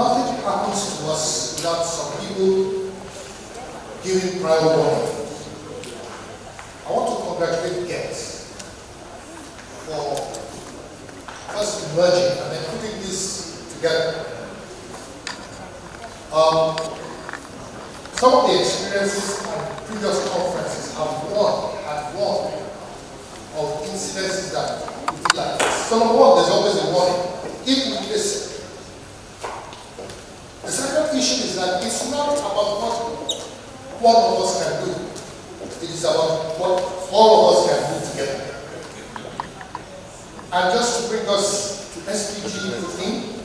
nothing happens to us without some people giving prior warning. I want to congratulate guests for first emerging and then putting this together. Some of the experiences and previous conferences have warned of incidences that would be like this. Some of what there's always a warning if we listen. The second issue is that it's not about what one of us can do. It is about what all of us can do together. And just to bring us to SDG 15,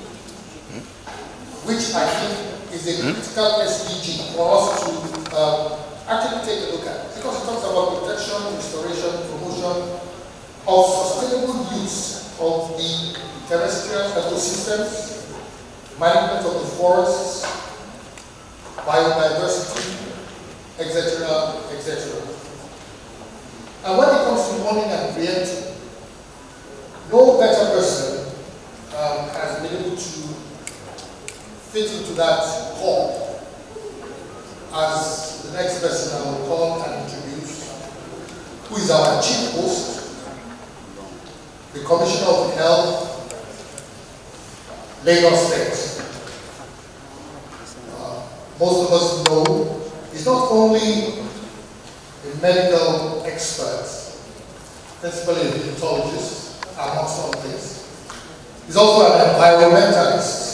which I think is a critical SDG for us to actually take a look at. Because it talks about protection, restoration, promotion of sustainable use of the terrestrial ecosystems, management of the forests, biodiversity, etc., etc. And when it comes to warning and preempting, no better person has been able to fit into that hole as the next person I will call and introduce, who is our chief host, the Commissioner of Health, Lagos State. Most of us know he's not only a medical expert, principally a hematologist, amongst other things. He's also an environmentalist.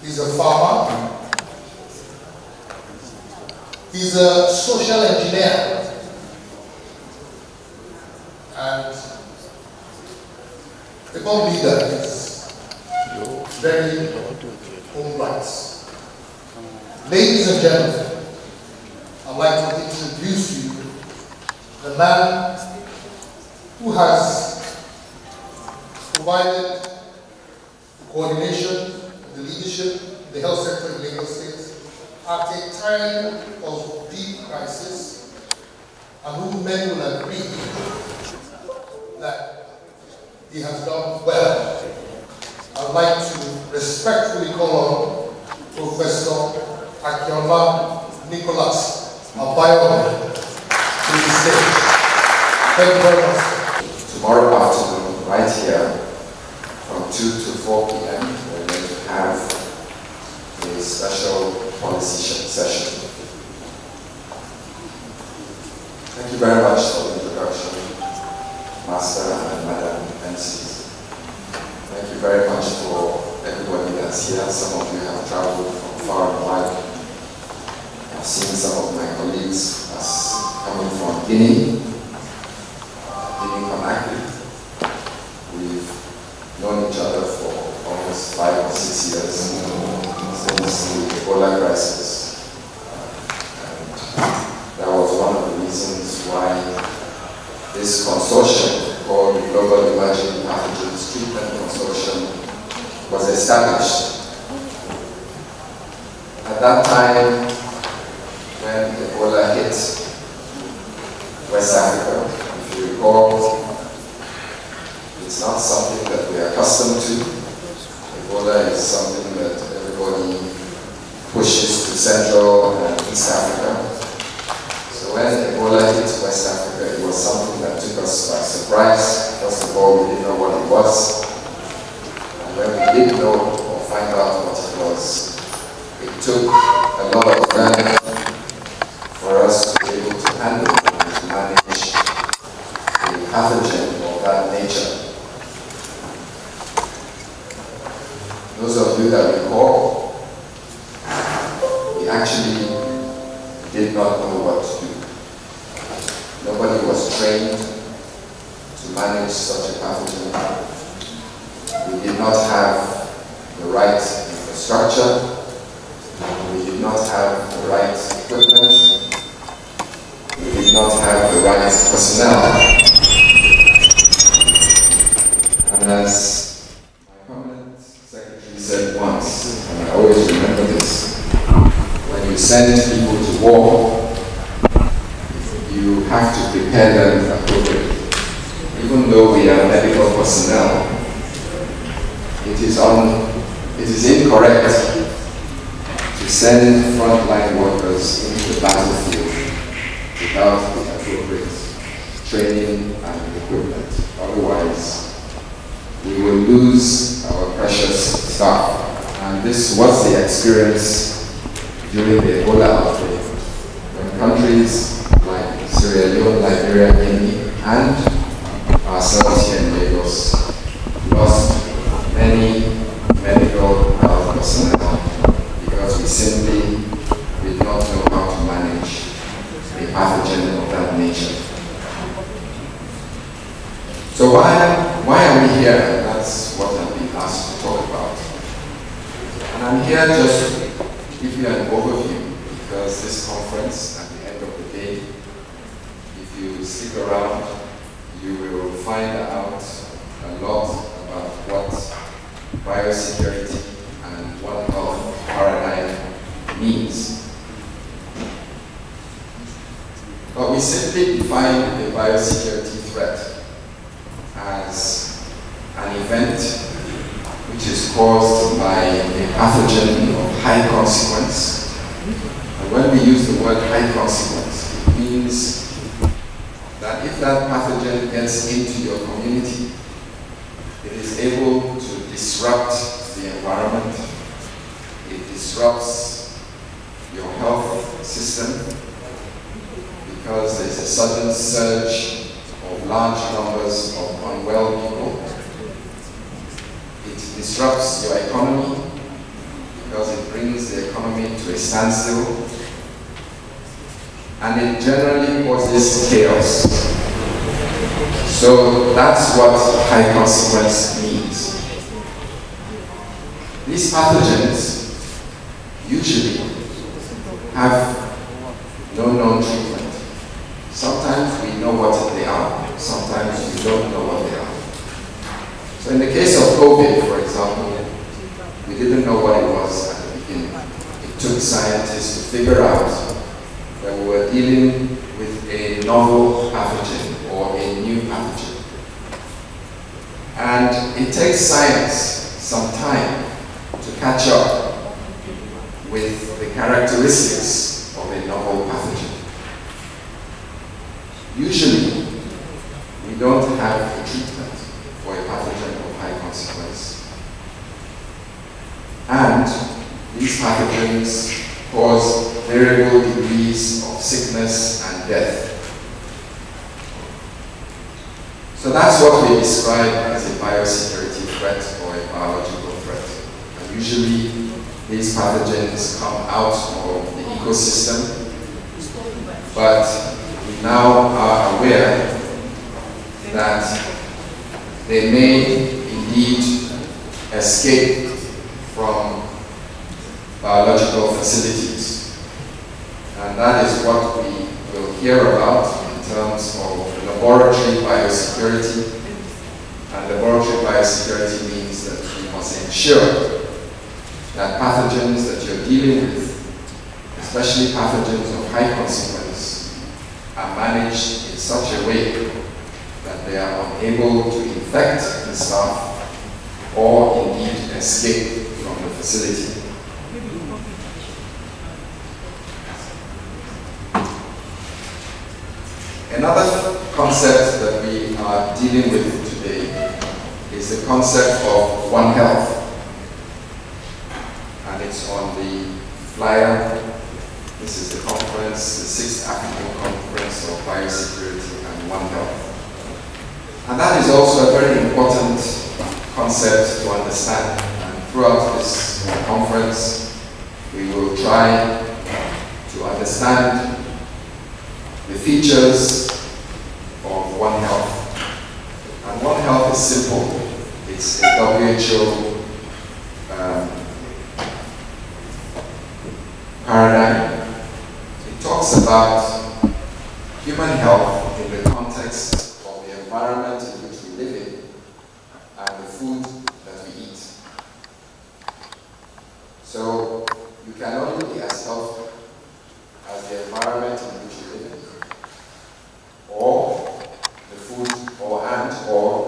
He's a farmer. He's a social engineer. And the bomb leader is very home rights. Ladies and gentlemen, I'd like to introduce you the man who has provided the coordination, the leadership, the health sector in Lagos State at a time of deep crisis, and who many will agree that he has done well. I'd like to respectfully call on Professor Akin Nicholas Abayomi to the stage. Thank you very much. Tomorrow afternoon, right here, from 2 to 4 p.m., we're going to have a special policy session. Thank you very much for the introduction, Master and Madam MCs. Thank you very much for everybody that's here. Some of you have traveled from far and wide. I've seen some of my colleagues coming from Guinea, Conakry. We've known each other for almost 5 or 6 years since the Ebola crisis. And that was one of the reasons why this consortium called the Global Emerging Pathogens Treatment Consortium was established. At that time, when Ebola hit West Africa, if you recall, it's not something that we are accustomed to. Ebola is something that everybody pushes to Central and East Africa. So when Ebola hit West Africa, it was something that took us by surprise. First of all, we didn't know what it was. And when we did know or find out what it was, it took a lot of time for us to be able to handle and to manage a pathogen of that nature. Those of you that recall, we actually did not know what to do. Nobody was trained to manage such a pathogen. We did not have the right infrastructure. We did not have the right equipment. We did not have the right personnel. And as my permanent secretary said once, and I always remember this, when you send people to war, you have to prepare them appropriately. Even though we are medical personnel, it is incorrect to send frontline workers into the battlefield without the appropriate training and equipment. Otherwise, we will lose our precious staff. And this was the experience during the Ebola outbreak, when countries like Sierra Leone, Liberia, Guinea, and ourselves here in Lagos lost many medical health personnel because we simply did not know how to manage a pathogen of that nature. So why are we here? That's what I've been asked to talk about. And I'm here just to give you an overview, because this conference, at the end of the day, if you stick around, you will find out a lot about what biosecurity and One Health paradigm means. But we simply define a biosecurity threat as an event which is caused by a pathogen of high consequence. And when we use the word high consequence, it means that if that pathogen gets into your community, it is able to disrupt the environment, it disrupts your health system, because there's a sudden surge of large numbers of unwell people. It disrupts your economy, because it brings the economy to a standstill. And it generally causes chaos. So that's what high consequence means. These pathogens usually have no known treatment. Sometimes we know what they are, sometimes we don't know what they are. So in the case of COVID, for example, we didn't know what it was at the beginning. It took scientists to figure out that we were dealing with a novel pathogen or a new pathogen. And it takes science some time to catch up with the characteristics of a novel pathogen. Usually, we don't have a treatment for a pathogen of high consequence. And these pathogens cause variable degrees of sickness and death. So that's what we describe as a biosecurity threat or a biological threat. And usually, these pathogens come out of the ecosystem, but we now are aware that they may indeed escape from biological facilities. And that is what we will hear about in terms of laboratory biosecurity. And laboratory biosecurity means that we must ensure that pathogens that you're dealing with, especially pathogens of high consequence, are managed in such a way that they are unable to infect the staff or indeed escape from the facility. Another concept that we are dealing with today is the concept of One Health. And it's on the flyer. This is the conference, the 6th African Conference of Biosecurity and One Health. And that is also a very important concept to understand. And throughout this conference, we will try to understand the features of One Health. And One Health is simple. It's a WHO paradigm. It talks about human health in the context of the environment in which we live in and the food that we eat. So you can only be as healthy as the environment in which you live in, or the food, or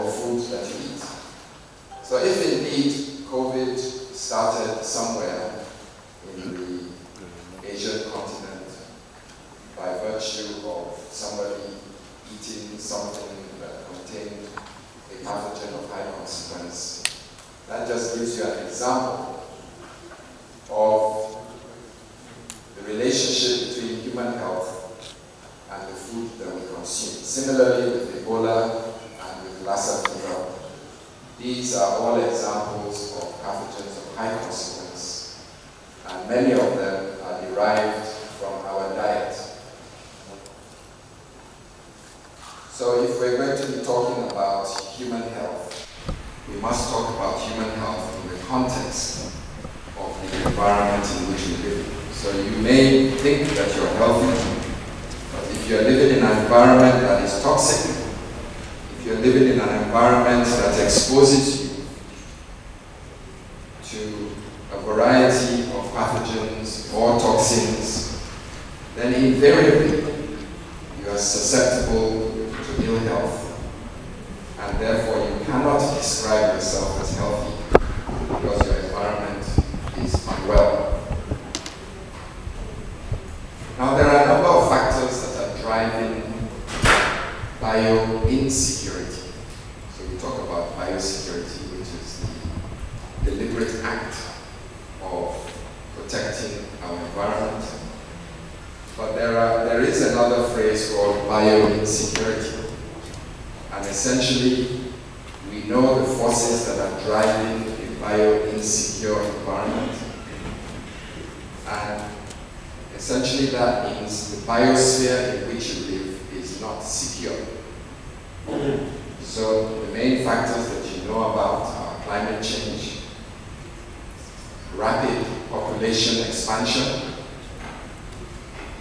the food that you eat. So if indeed COVID started somewhere in the Asian continent by virtue of somebody eating something that contained a pathogen of high consequence. That just gives you an example of the relationship between human health and the food that we consume. Similarly with Ebola and with Lassa fever, these are all examples of pathogens of high consequence, and many of them are derived from our diet. So if we're going to be talking about human health, we must talk about human health in the context of the environment in which we live. So you may think that you're healthy, but if you're living in an environment that is toxic, if you're living in an environment that exposes you to a variety of pathogens or toxins, then invariably you are susceptible to ill health, and therefore you cannot describe yourself as healthy because your environment is unwell. Now there are a number of factors that are driving bio-insecurity. So we talk about biosecurity, which is the deliberate act of protecting our environment. But there is another phrase called bio-insecurity. And essentially, we know the forces that are driving a bio-insecure environment. And essentially that means the biosphere in which you live is not secure. So the main factors that you know about are climate change, rapid population expansion,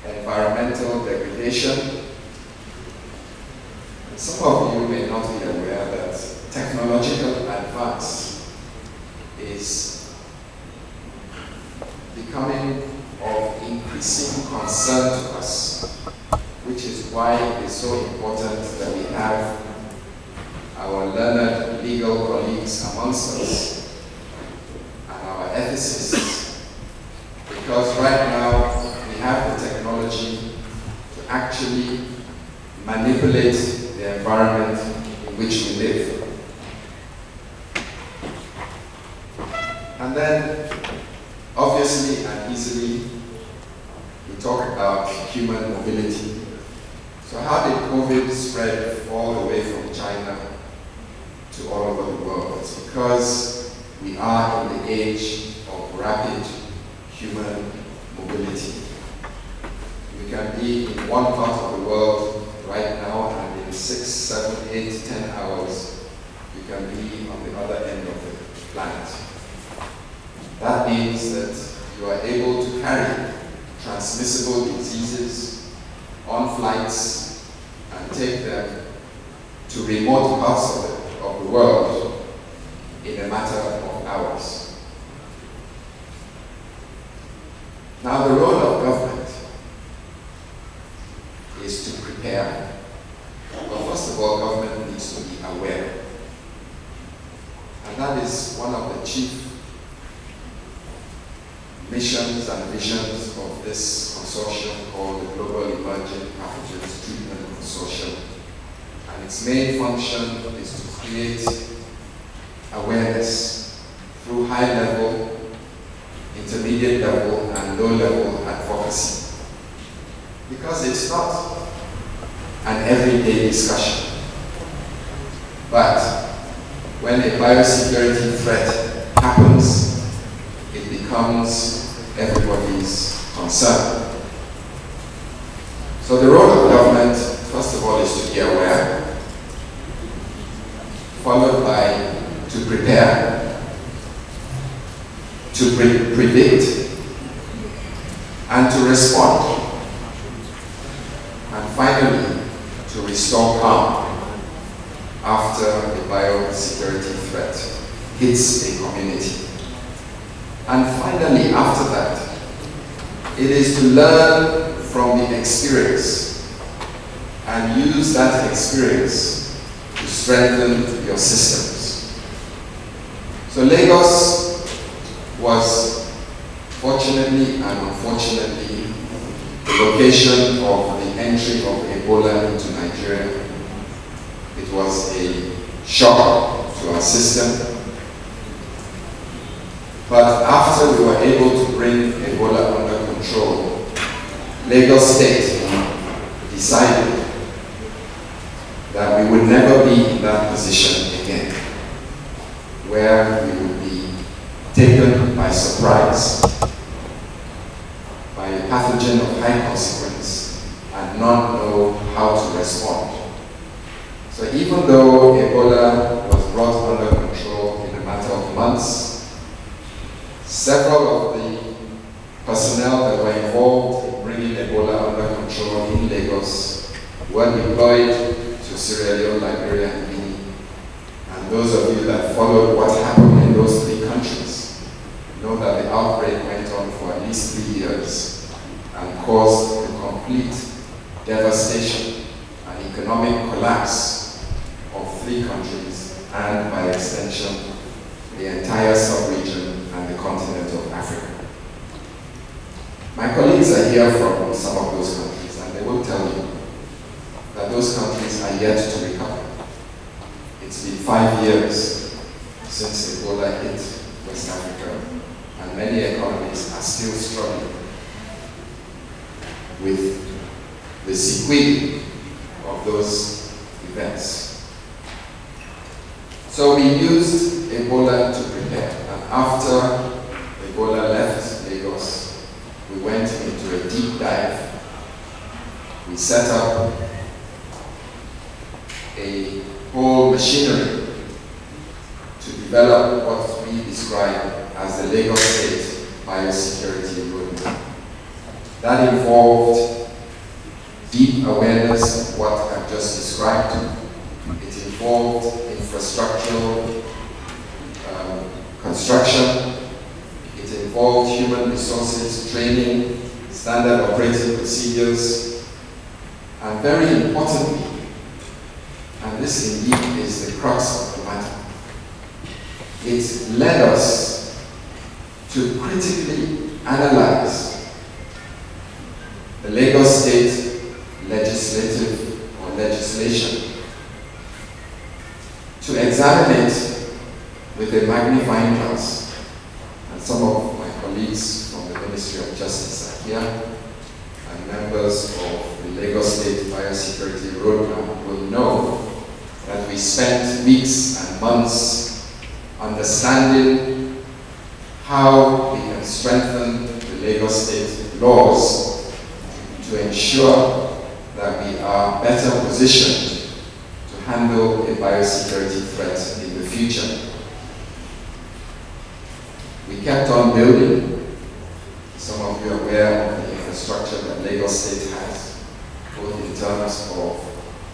environmental degradation. And some of you may not be aware that technological advance is becoming of increasing concern to us, which is why it is so important that we have our learned legal colleagues amongst us and our ethicists, because right now we have the technology to actually manipulate the environment in which we live. And then, obviously and easily, we talk about human mobility. So how did COVID spread all the way from China to all over the world? It's because we are in the age of rapid human mobility. We can be in one part of the world right now, and in 6, 7, 8, 10 hours, we can be on the other end of the planet. That means that you are able to carry transmissible diseases on flights and take them to remote parts of the world in a matter of hours. Now, the role of government is to prepare. But first of all, government needs to be aware. And that is one of the chief missions and visions of this consortium called the Global Emerging Pathogens Treatment Consortium. And its main function is to create awareness through high-level, intermediate level, and low-level advocacy. Because it's not an everyday discussion. But when a biosecurity threat happens, it becomes everybody's concern. So the role of government, first of all, is to be aware, followed by to prepare, to predict, and to respond, and finally, to restore calm after the biosecurity threat hits a community. And finally, after that, it is to learn from the experience and use that experience to strengthen your systems. So Lagos was Fortunately and unfortunately, the location of the entry of Ebola into Nigeria, it was a shock to our system. But after we were able to bring Ebola under control, Lagos State decided that we would never be in that position again, where we would be taken by surprise by a pathogen of high consequence and not know how to respond. So even though Ebola was brought under control in a matter of months, several of the personnel that were involved in bringing Ebola under control in Lagos were deployed to Sierra Leone, Liberia, and Guinea. And those of you that followed what happened in those three countries know that the outbreak went on for at least 3 years and caused the complete devastation and economic collapse of 3 countries and, by extension, the entire sub-region and the continent of Africa. My colleagues are here from some of those countries, and they will tell you that those countries are yet to recover. It's been 5 years since Ebola hit West Africa, and many economies are still struggling with the sequelae of those events. So we used Ebola to prepare, and after Ebola left Lagos, we went into a deep dive. We set up a whole machinery to develop what we describe as the Lagos State Biosecurity Roadmap. That involved deep awareness of what I've just described. It involved infrastructural construction. It involved human resources, training, standard operating procedures, and very importantly, and this indeed is the crux of the matter, it led us to critically analyze the Lagos State legislative or legislation, to examine it with a magnifying glass. And some of my colleagues from the Ministry of Justice are here, and members of the Lagos State Biosecurity Roadmap will know that we spent weeks and months understanding how we can strengthen the Lagos State laws to ensure that we are better positioned to handle a biosecurity threat in the future. We kept on building. Some of you are aware of the infrastructure that Lagos State has, both in terms of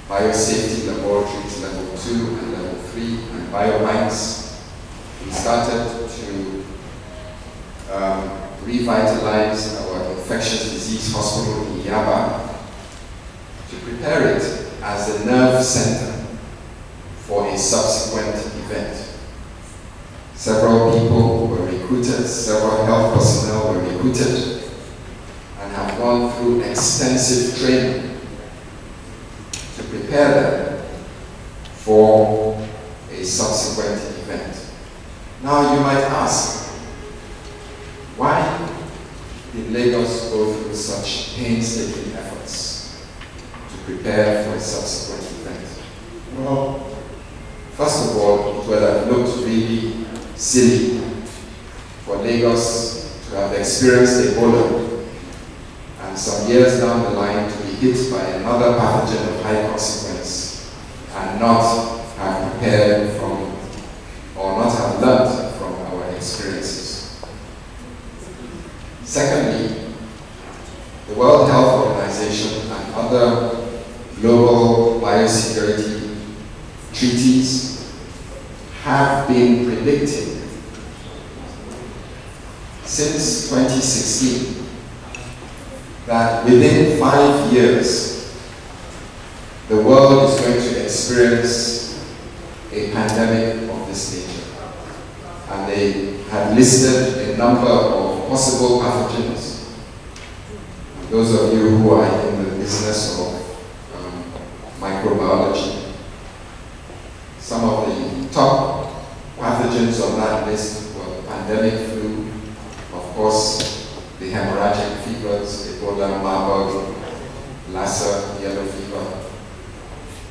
biosafety laboratories level 2 and level 3 and biobanks. We started to revitalize our infectious disease hospital in Yaba to prepare it as a nerve center for a subsequent event. Several people were recruited, several health personnel were recruited, and have gone through extensive training to prepare them for a subsequent event. Now you might ask, why did Lagos go through such painstaking efforts to prepare for a subsequent event? Well, first of all, it would have looked really silly for Lagos to have experienced Ebola and some years down the line to be hit by another pathogen of high consequence and not have prepared from or not have learned from our experiences. Secondly, the World Health Organization and other global biosecurity treaties have been predicting since 2016 that within 5 years the world is going to experience a pandemic of this nature. And they had listed a number of possible pathogens. And those of you who are in the business of microbiology, some of the top pathogens on that list were the pandemic flu, of course, the hemorrhagic fevers, Ebola, Marburg, Lassa, yellow fever.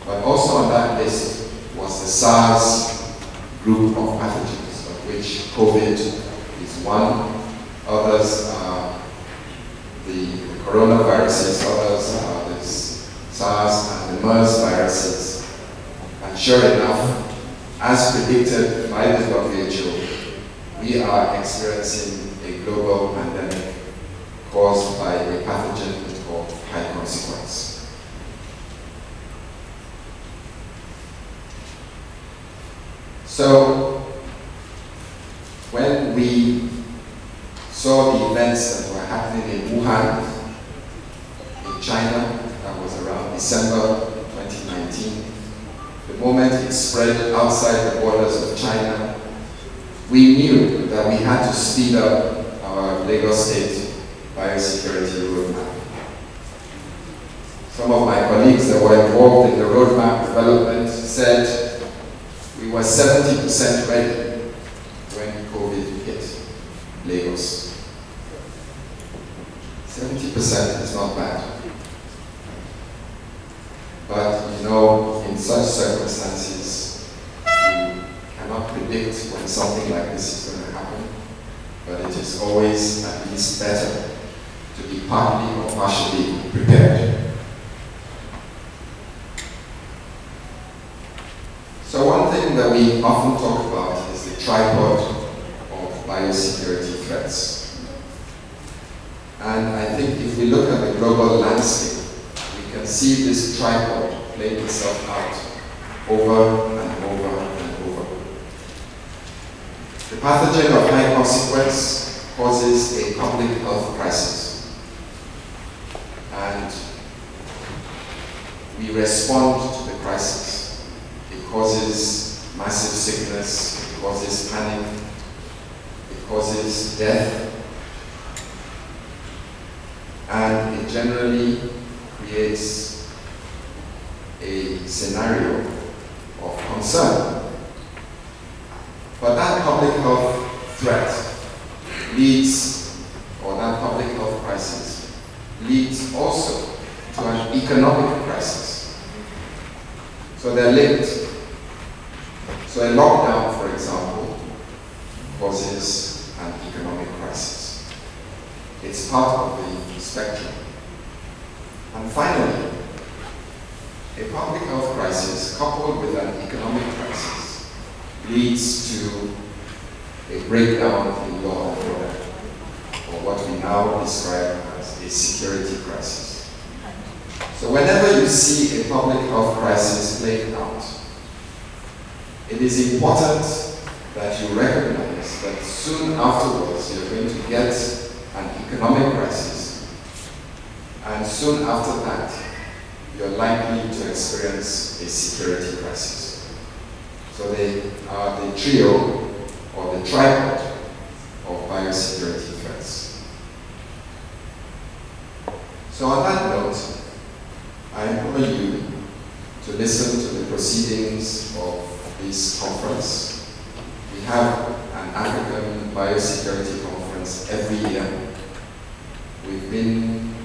But also on that list was the SARS group of pathogens, of which COVID is one. Others are the coronaviruses, others are the SARS and the MERS viruses. And sure enough, as predicted by the WHO, we are experiencing a global pandemic caused by a pathogen of high consequence. So, when we saw the events that were happening in Wuhan, in China, that was around December 2019, the moment it spread outside the borders of China, we knew that we had to speed up our Lagos State biosecurity roadmap. Some of my colleagues that were involved in the roadmap development said we were 70% ready when COVID hit Lagos. 70% is not bad. But you know, in such circumstances, you cannot predict when something like this is going to happen. But it is always at least better to be partly or partially prepared. So one thing that we often talk about is the tripod of biosecurity threats. And I think if we look at the global landscape, we can see this tripod playing itself out over and over and over. The pathogen of high consequence causes a public health crisis. And we respond to the crisis. It causes massive sickness, it causes panic, it causes death, and it generally creates a scenario of concern. But that public health threat leads, or that public health crisis, leads also to an economic crisis. So they're linked. So a lockdown, for example, causes an economic crisis. It's part of the spectrum. And finally, a public health crisis coupled with an economic crisis leads to a breakdown in law and order, or what we now describe as a security crisis. So whenever you see a public health crisis playing out, it is important that you recognize that soon afterwards you're going to get an economic crisis, and soon after that you're likely to experience a security crisis. So they are the trio or the tripod of biosecurity threats. So on that note, I implore you to listen to the proceedings of this conference. We have an African Biosecurity Conference every year. We've been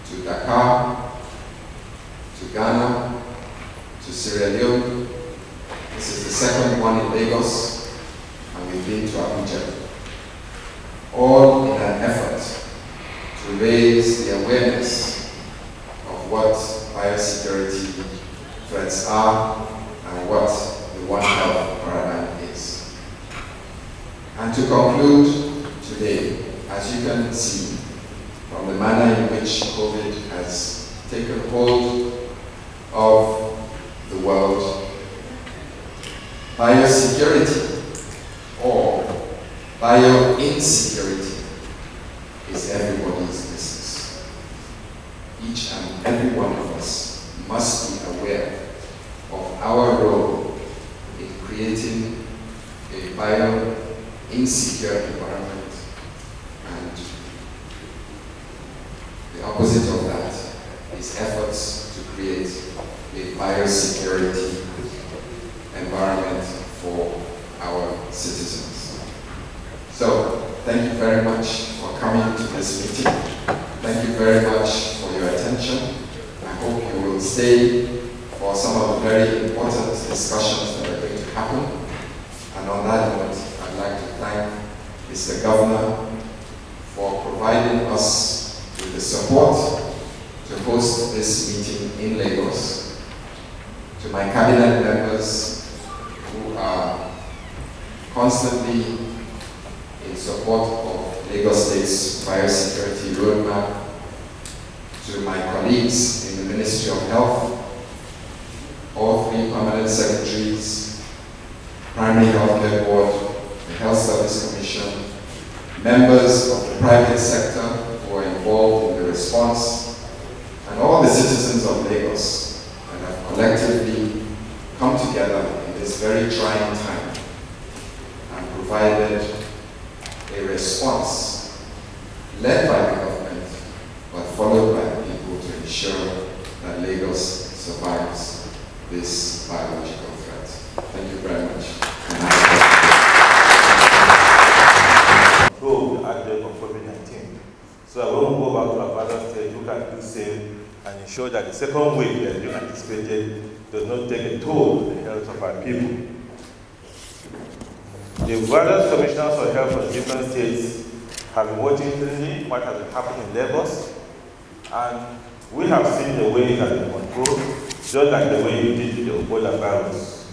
to Dakar, to Ghana, to Sierra Leone. This is the second one in Lagos, and we've been to Abuja. All in an effort to raise the awareness of what biosecurity threats are and what the One Health paradigm is. And to conclude today, as you can see from the manner in which COVID has taken hold of the world, biosecurity or bio-insecurity is everybody's business. Each and every one of us must be aware of our role in creating a bio-insecure environment and opposite of that is efforts to create a biosecurity environment for our citizens. So, thank you very much for coming to this meeting. Thank you very much for your attention. I hope you will stay for some of the very important discussions that are going to happen. And on that note, I'd like to thank Mr. Governor for providing us with the support to host this meeting in Lagos, to my cabinet members who are constantly in support of Lagos State's biosecurity roadmap, to my colleagues in the Ministry of Health, all three permanent secretaries, Primary Healthcare Board, the Health Service Commission, members of the private sector who are involved in the response, and all the citizens of Lagos that have collectively come together in this very trying time and provided a response led by the government, but followed by the people to ensure that Lagos survives this biological threat. Thank you very much. Control the outbreak of COVID-19. So I won't go back to our father stage, who can do the same and ensure that the second wave that is being anticipated does not take a toll on the health of our people. The various commissioners of health from different states have been watching closely what has been happening in Lagos, and we have seen the way it has been controlled, just like the way you did the Ebola virus.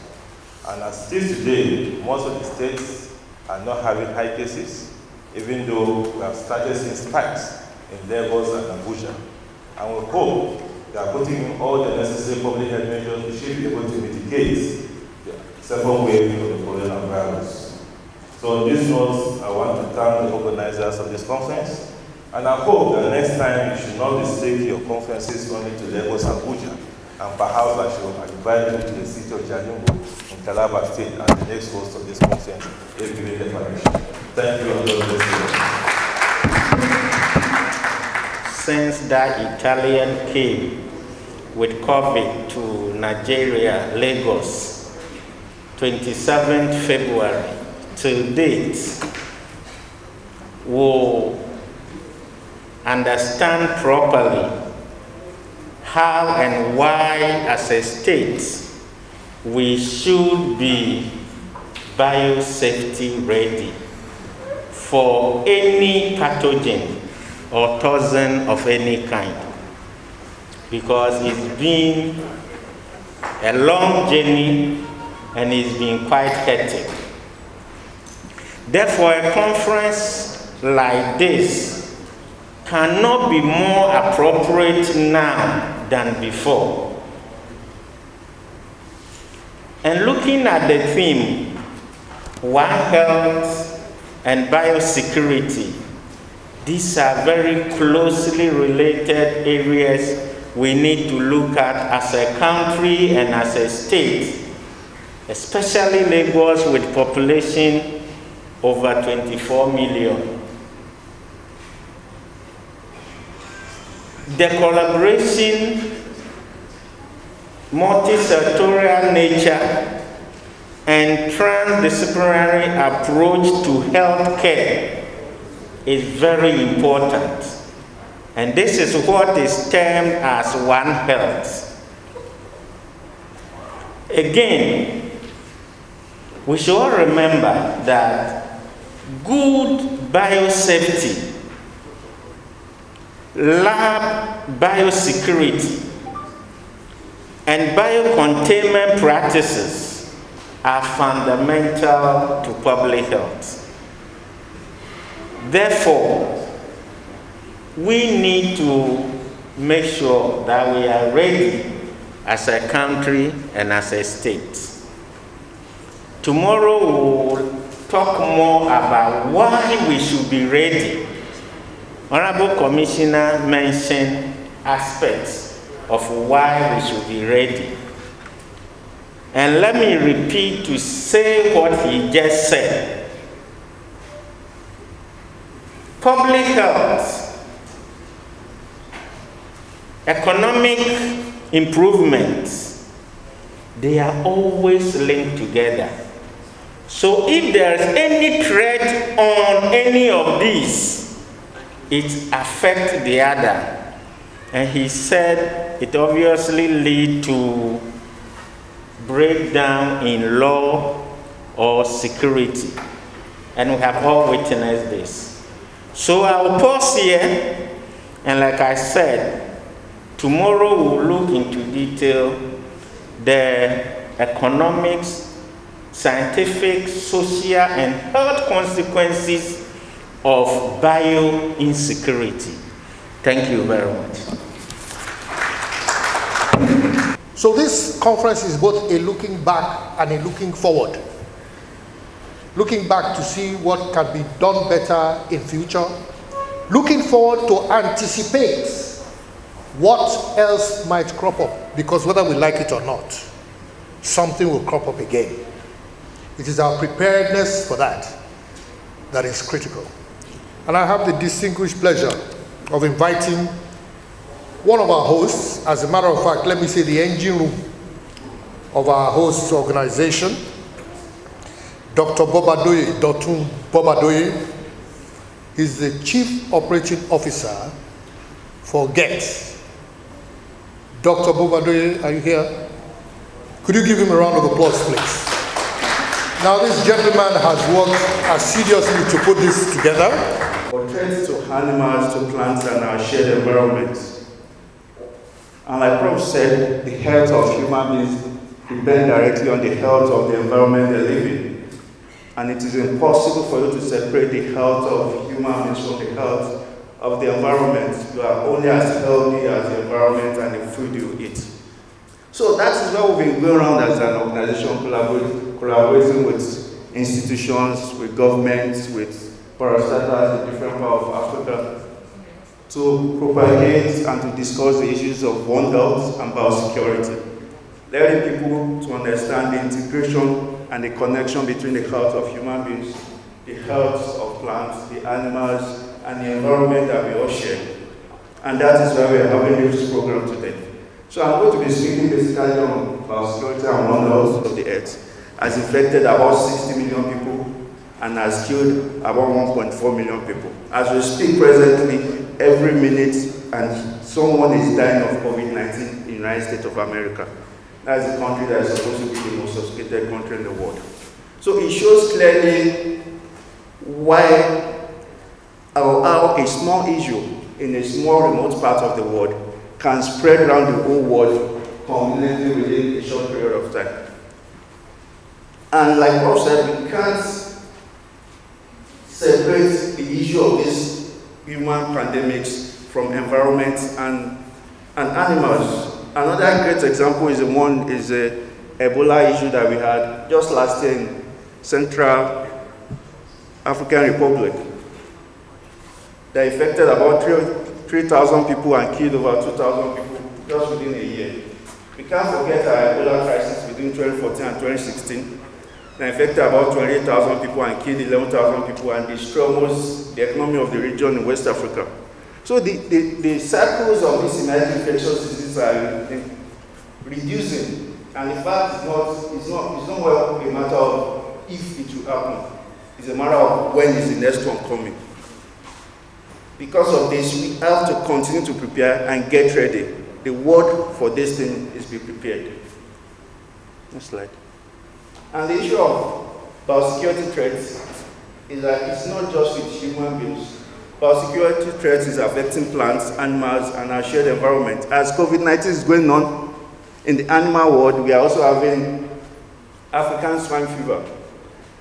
And as it is today, most of the states are not having high cases, even though we have started seeing spikes in Lagos and Abuja. And we hope they are putting in all the necessary public health measures we should be able to mitigate the second wave of the coronavirus. So on this note, I want to thank the organizers of this conference, and I hope that next time you should not restrict your conferences only to Lagos and Abuja, and perhaps I should invite you to the city of Jalingo in Calabar State as the next host of this conference, if given the permission. Thank you, and God bless you. Since that Italian came with COVID to Nigeria, Lagos, 27th February, till date, will understand properly how and why, as a state, we should be biosafety ready for any pathogen or toxin of any kind, because it's been a long journey and it's been quite hectic. Therefore, a conference like this cannot be more appropriate now than before. And looking at the theme, One Health and Biosecurity, these are very closely related areas we need to look at as a country and as a state, especially Lagos with population over 24 million. The collaboration, multi-sectorial nature, and transdisciplinary approach to healthcare is very important. And this is what is termed as One Health. Again, we should all remember that good biosafety, lab biosecurity, and biocontainment practices are fundamental to public health. Therefore, we need to make sure that we are ready as a country and as a state. Tomorrow we will talk more about why we should be ready. Honorable Commissioner mentioned aspects of why we should be ready. And let me repeat to say what he just said. Public health economic improvements, they are always linked together. So if there is any threat on any of these, it affects the other. And he said it obviously leads to breakdown in law or security. And we have all witnessed this. So I'll pause here, and like I said, tomorrow we'll look into detail the economics, scientific, social, and health consequences of bio-insecurity. Thank you very much. So this conference is both a looking back and a looking forward. Looking back to see what can be done better in future. Looking forward to anticipate what else might crop up, because whether we like it or not, something will crop up again. It is our preparedness for that that is critical. And I have the distinguished pleasure of inviting one of our hosts, as a matter of fact, let me say the engine room of our host organization, Dr. Bobadoye, Dr. Bobadoye. He's the Chief Operating Officer for GET. Dr. Bobadoye, are you here? Could you give him a round of applause, please? Now, this gentleman has worked assiduously to put this together. For threats to animals, to plants, and our shared environment. And like Prof said, the health of human beings depends directly on the health of the environment they live in. And it is impossible for you to separate the health of human beings from the health of the environment. You are only as healthy as the environment and the food you eat. So that is where we've been going around as an organization, collaborating with institutions, with governments, with parastatals in different parts of Africa, to propagate and to discuss the issues of One Health and biosecurity, letting people to understand the integration and the connection between the health of human beings, the health of plants, the animals, and the environment that we all share. And that is why we are having this program today. So I'm going to be speaking basically on biosecurity and One Health of the Earth, has infected about 60 million people and has killed about 1.4 million people. As we speak presently, every minute and someone is dying of COVID-19 in the United States of America. That's the country that is supposed to be the most sophisticated country in the world. So it shows clearly why how a small issue in a small remote part of the world can spread around the whole world conveniently within a short period of time. And like Prof said, we can't separate the issue of these human pandemics from environment and animals. Another great example is the Ebola issue that we had just last year in Central African Republic. They affected about 3,000 people and killed over 2,000 people just within a year. We can't forget our Ebola crisis between 2014 and 2016. They affected about 28,000 people and killed 11,000 people and destroyed almost the economy of the region in West Africa. So the cycles of these emerging infectious diseases are reducing, and in fact it's not well a matter of if it will happen. It's a matter of when is the next one coming. Because of this, we have to continue to prepare and get ready. The word for this thing is be prepared. Next slide. And the issue of biosecurity threats is that it's not just with human beings. Biosecurity threats is affecting plants, animals, and our shared environment. As COVID-19 is going on in the animal world, we are also having African swine fever.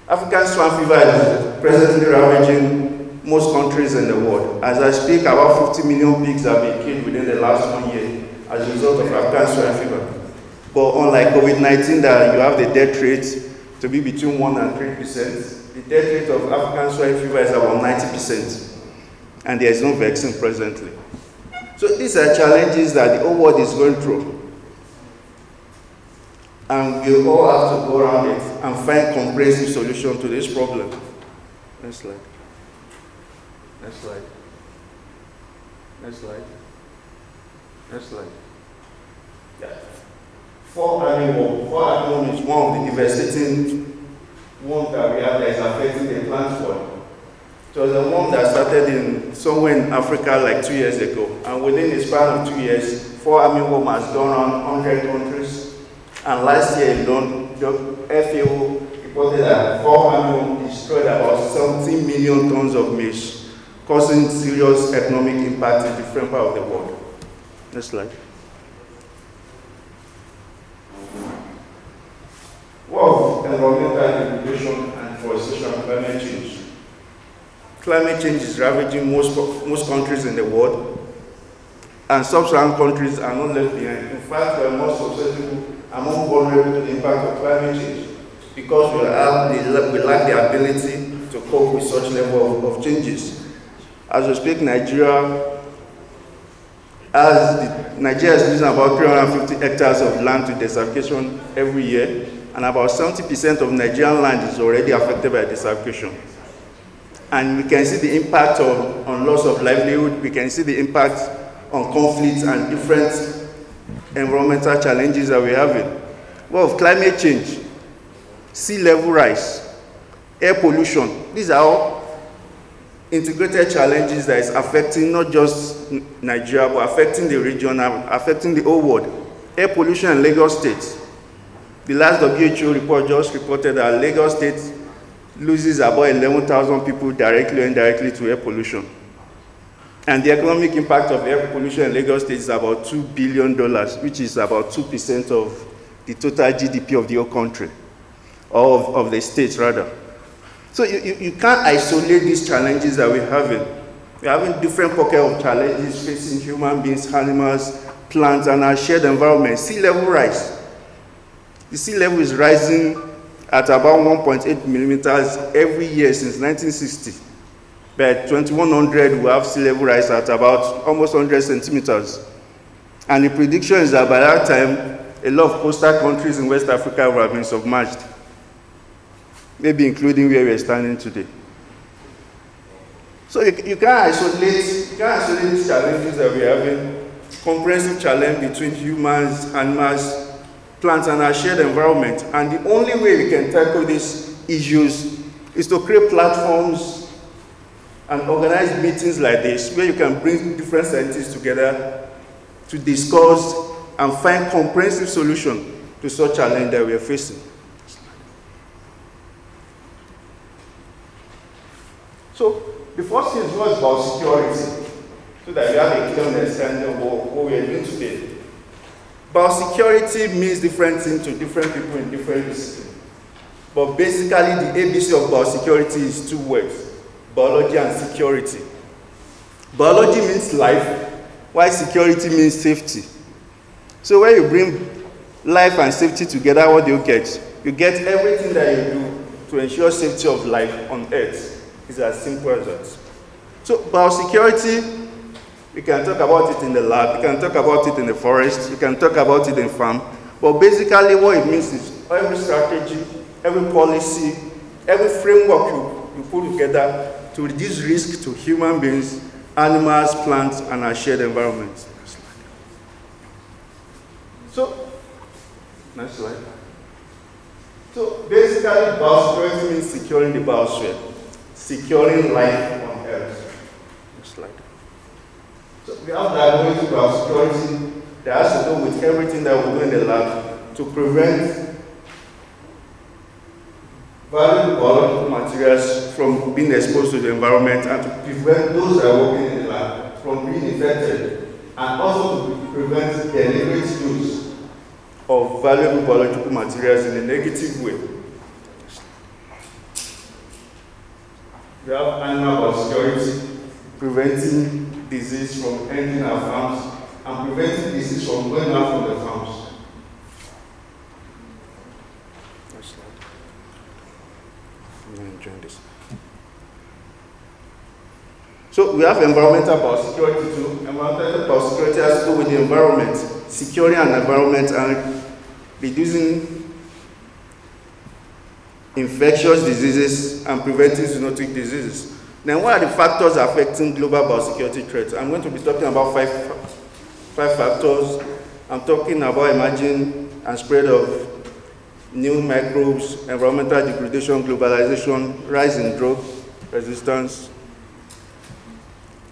African swine fever is presently ravaging most countries in the world. As I speak, about 50 million pigs have been killed within the last 1 year as a result of African swine fever. But unlike COVID-19, that you have the death rate to be between 1% and 3%, the death rate of African swine fever is about 90%. And there is no vaccine presently. So these are challenges that the whole world is going through. And we all have to go around it and find comprehensive solution to this problem. Next slide. Next slide. Next slide. Next slide. Yeah. 4-armyworm. 4-armyworm is one of the devastating worms that we have that is affecting the plant world. It was a worm that started somewhere in Africa like 2 years ago, and within a span of 2 years, 4-armyworm has gone around 100 countries. And last year alone, the FAO reported that 4-armyworm destroyed about 17 million tons of maize, causing serious economic impact in different parts of the world. Next slide. Wow, environmental degradation and deforestation and climate change. Climate change is ravaging most countries in the world, and sub-Saharan countries are not left behind. In fact, we are more susceptible and more vulnerable to the impact of climate change because we lack the ability to cope with such level of changes. As we speak, Nigeria is losing about 350 hectares of land to desertification every year, and about 70% of Nigerian land is already affected by desertification. And we can see the impact on loss of livelihood, we can see the impact on conflicts and different environmental challenges that we're having. Well, of climate change, sea level rise, air pollution, these are all integrated challenges that is affecting not just Nigeria, but affecting the region, affecting the whole world. Air pollution in Lagos State. The last WHO report just reported that Lagos State loses about 11,000 people directly or indirectly to air pollution. And the economic impact of air pollution in Lagos State is about $2 billion, which is about 2% of the total GDP of the whole country, or of the state rather. So you can't isolate these challenges that we're having. We're having different pockets of challenges facing human beings, animals, plants, and our shared environment. Sea level rise. The sea level is rising at about 1.8 millimeters every year since 1960. By 2100, we have sea level rise at about almost 100 centimeters. And the prediction is that by that time, a lot of coastal countries in West Africa will have been submerged, maybe including where we're standing today. So you can't isolate these challenges that we're having, comprehensive challenge between humans, animals, plants, and our shared environment. And the only way we can tackle these issues is to create platforms and organize meetings like this, where you can bring different scientists together to discuss and find comprehensive solutions to such challenge that we are facing. So the first thing was about security, so that we have a clear understanding of what we are doing today. Biosecurity means different things to different people in different disciplines. But basically, the ABC of biosecurity is two words: biology and security. Biology means life, while security means safety. So when you bring life and safety together, what do you get? You get everything that you do to ensure safety of life on Earth. It's as simple as that. So biosecurity, we can talk about it in the lab, we can talk about it in the forest, we can talk about it in farm. But basically what it means is every strategy, every policy, every framework you put together to reduce risk to human beings, animals, plants, and our shared environment. So, next slide. So basically biosecurity means securing the biosphere, securing life on Earth. Next slide. So we have diagnosed biosecurity that has to do with everything that we do in the lab to prevent valuable biological materials from being exposed to the environment, and to prevent those that are working in the lab from being infected, and also to prevent the deliberate use of valuable biological materials in a negative way. We have animal biosecurity, preventing disease from entering our farms and preventing disease from going out from the farms. So we have environmental biosecurity too. Environmental biosecurity has to do with the environment, securing an environment and reducing infectious diseases and preventing zoonotic diseases. Then what are the factors affecting global biosecurity threats? I'm going to be talking about 5 factors. I'm talking about emerging and spread of new microbes, environmental degradation, globalization, rise in drug resistance,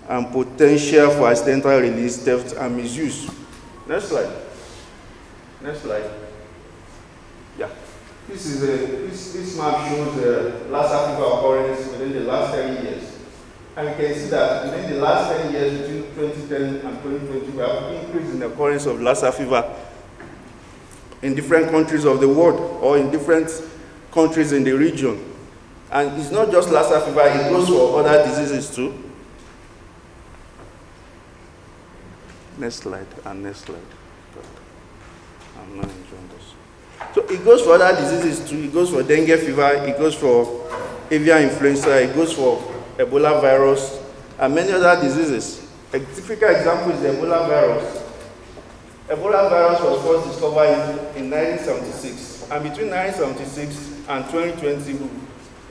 and potential for accidental release, theft, and misuse. Next slide. Next slide. Yeah. This map shows the Lassa fever occurrence within the last 10 years. And you can see that within the last 10 years, between 2010 and 2020, we have an increase in the occurrence of Lassa fever in different countries of the world or in different countries in the region. And it's not just Lassa fever, it goes for other diseases too. Next slide, and next slide. I'm not enjoying this. So it goes for other diseases too. It goes for dengue fever, it goes for avian influenza, it goes for Ebola virus, and many other diseases. A typical example is the Ebola virus. Ebola virus was first discovered in 1976, and between 1976 and 2020,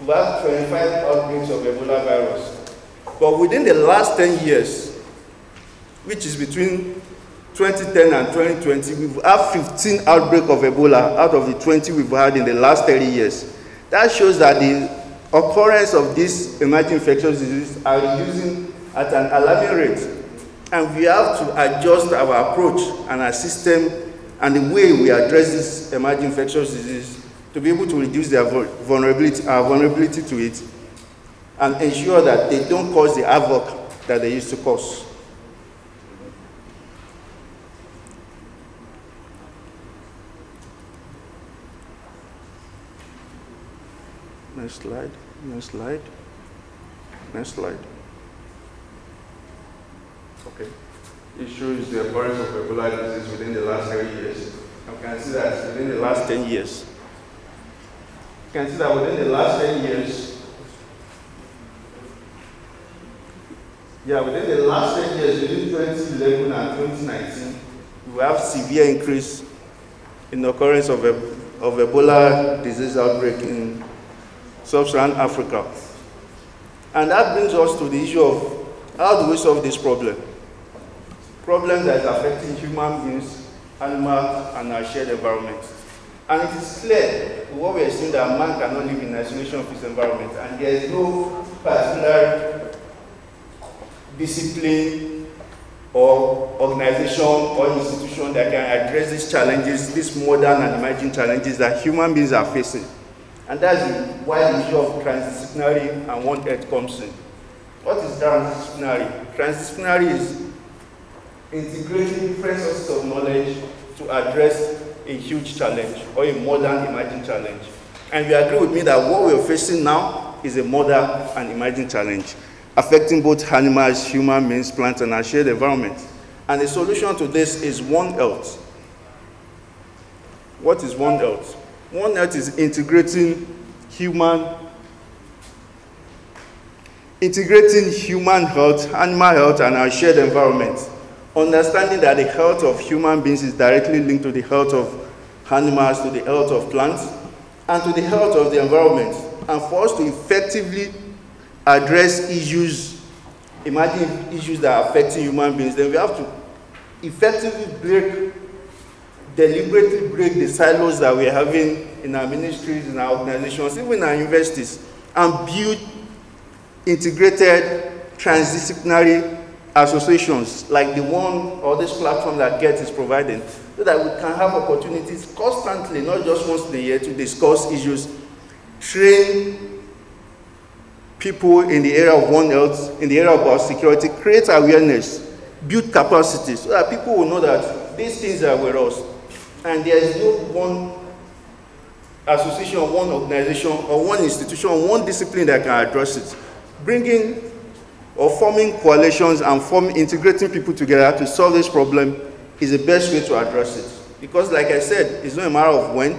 we've had 25 outbreaks of Ebola virus. But within the last 10 years, which is between 2010 and 2020, we've had 15 outbreaks of Ebola out of the 20 we've had in the last 30 years. That shows that the occurrence of these emerging infectious diseases are reducing at an alarming rate. And we have to adjust our approach and our system and the way we address this emerging infectious disease to be able to reduce their vulnerability to it and ensure that they don't cause the havoc that they used to cause. Next slide, next slide, next slide. Okay. It shows the occurrence of Ebola disease within the last 30 years. You can see that within the last 10 years. You can see that within the last 10 years, within the last 10 years, between 2011 and 2019, we have severe increase in the occurrence of Ebola disease outbreak in Sub-Saharan Africa. And that brings us to the issue of how do we solve this problem? Problem that is affecting human beings, animals, and our shared environment. And it is clear what we are seeing that man cannot live in isolation of his environment, and there is no particular discipline or organization or institution that can address these challenges, these modern and emerging challenges that human beings are facing. And that's why the issue of transdisciplinary and One Earth comes in. What is transdisciplinary? Transdisciplinary is integrating different sources of knowledge to address a huge challenge or a modern emerging challenge. And you agree with me that what we're facing now is a modern and emerging challenge, affecting both animals, human beings, plants, and our shared environment. And the solution to this is One Health. What is One Health? One Health is integrating human health, animal health, and our shared environment. Understanding that the health of human beings is directly linked to the health of animals, to the health of plants, and to the health of the environment. And for us to effectively address issues, emerging issues that are affecting human beings, then we have to effectively deliberately break the silos that we're having in our ministries, in our organizations, even in our universities, and build integrated transdisciplinary associations like the one or this platform that GET is providing, so that we can have opportunities constantly, not just once in a year, to discuss issues, train people in the area of One Health, in the area of biosecurity, create awareness, build capacity, so that people will know that these things are with us. And there is no one association, one organization, or one institution, or one discipline that can address it. Bringing or forming coalitions and integrating people together to solve this problem is the best way to address it. Because like I said, it's not a matter of when,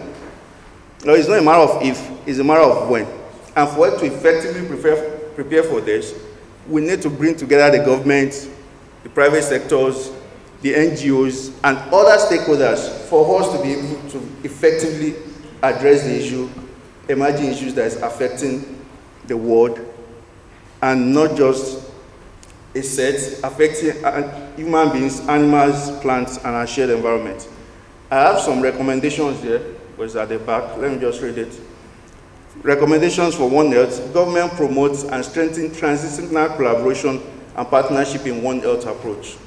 no, it's not a matter of if, it's a matter of when. And for it to effectively prepare for this, we need to bring together the government, the private sectors, the NGOs, and other stakeholders for us to be able to effectively address the issue, emerging issues that is affecting the world, and not just a set affecting human beings, animals, plants, and our shared environment. I have some recommendations there, which are at the back. Let me just read it. Recommendations for One Health: government promotes and strengthens transdisciplinary collaboration and partnership in One Health approach.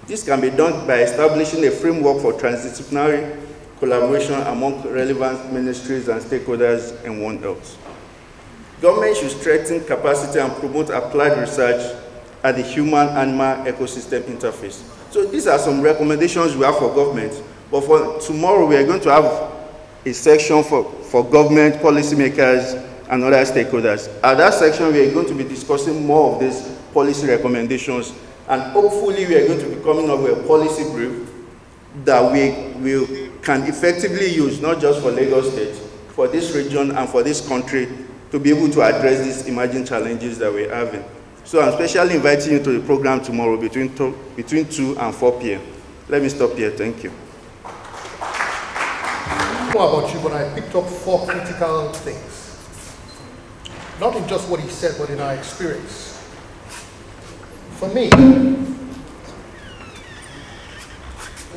This can be done by establishing a framework for transdisciplinary collaboration among relevant ministries and stakeholders in One Health. Government should strengthen capacity and promote applied research at the human-animal ecosystem interface. So these are some recommendations we have for government, but for tomorrow we are going to have a section for government, policymakers, and other stakeholders. At that section, we are going to be discussing more of these policy recommendations, and hopefully we are going to be coming up with a policy brief that we can effectively use, not just for Lagos State, for this region and for this country, to be able to address these emerging challenges that we're having. So I'm especially inviting you to the program tomorrow between 2 and 4 p.m. Let me stop here. Thank you. I don't know about you, but I picked up 4 critical things. Not in just what he said, but in our experience. For me,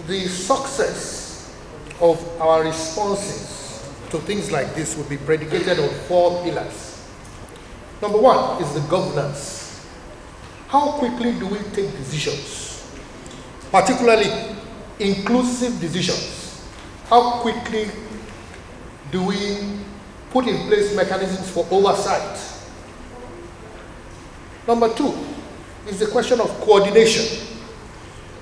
the success of our responses to things like this would be predicated on 4 pillars. Number 1 is the governance. How quickly do we take decisions, particularly inclusive decisions? How quickly do we put in place mechanisms for oversight? Number 2 is the question of coordination.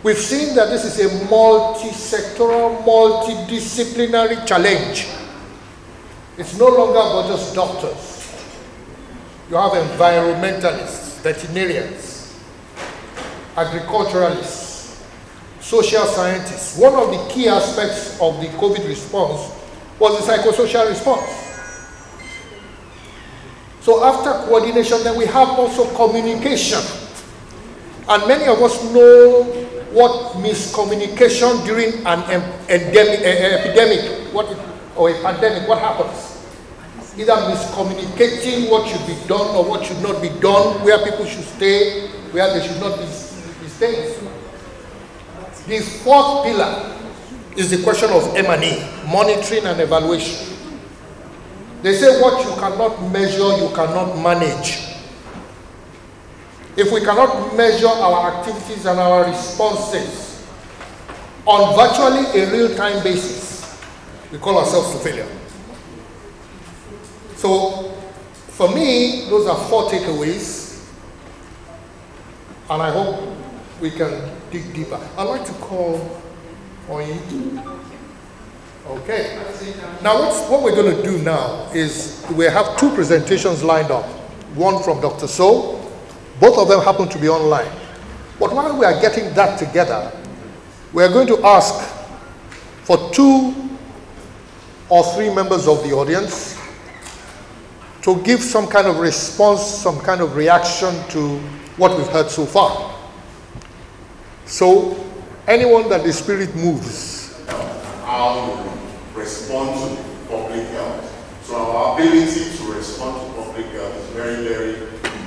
We've seen that this is a multi-sectoral, multidisciplinary challenge. It's no longer about just doctors. You have environmentalists, veterinarians, agriculturalists, social scientists. One of the key aspects of the COVID response was the psychosocial response. So after coordination, then we have also communication. And many of us know what miscommunication during an epidemic, or a pandemic, what happens? Either miscommunicating what should be done or what should not be done, where people should stay, where they should not be staying. The 4th pillar is the question of M&E, monitoring and evaluation. They say what you cannot measure, you cannot manage. If we cannot measure our activities and our responses on virtually a real-time basis, we call ourselves to failure. So, for me, those are 4 takeaways, and I hope we can dig deeper. I'd like to call on you. Okay. Now, what we're going to do now is we have 2 presentations lined up. One from Dr. So. Both of them happen to be online. But while we are getting that together, we are going to ask for 2 or 3 members of the audience to give some kind of response, some kind of reaction to what we've heard so far. So, anyone that the spirit moves. How we respond to public health. So our ability to respond to public health is very, very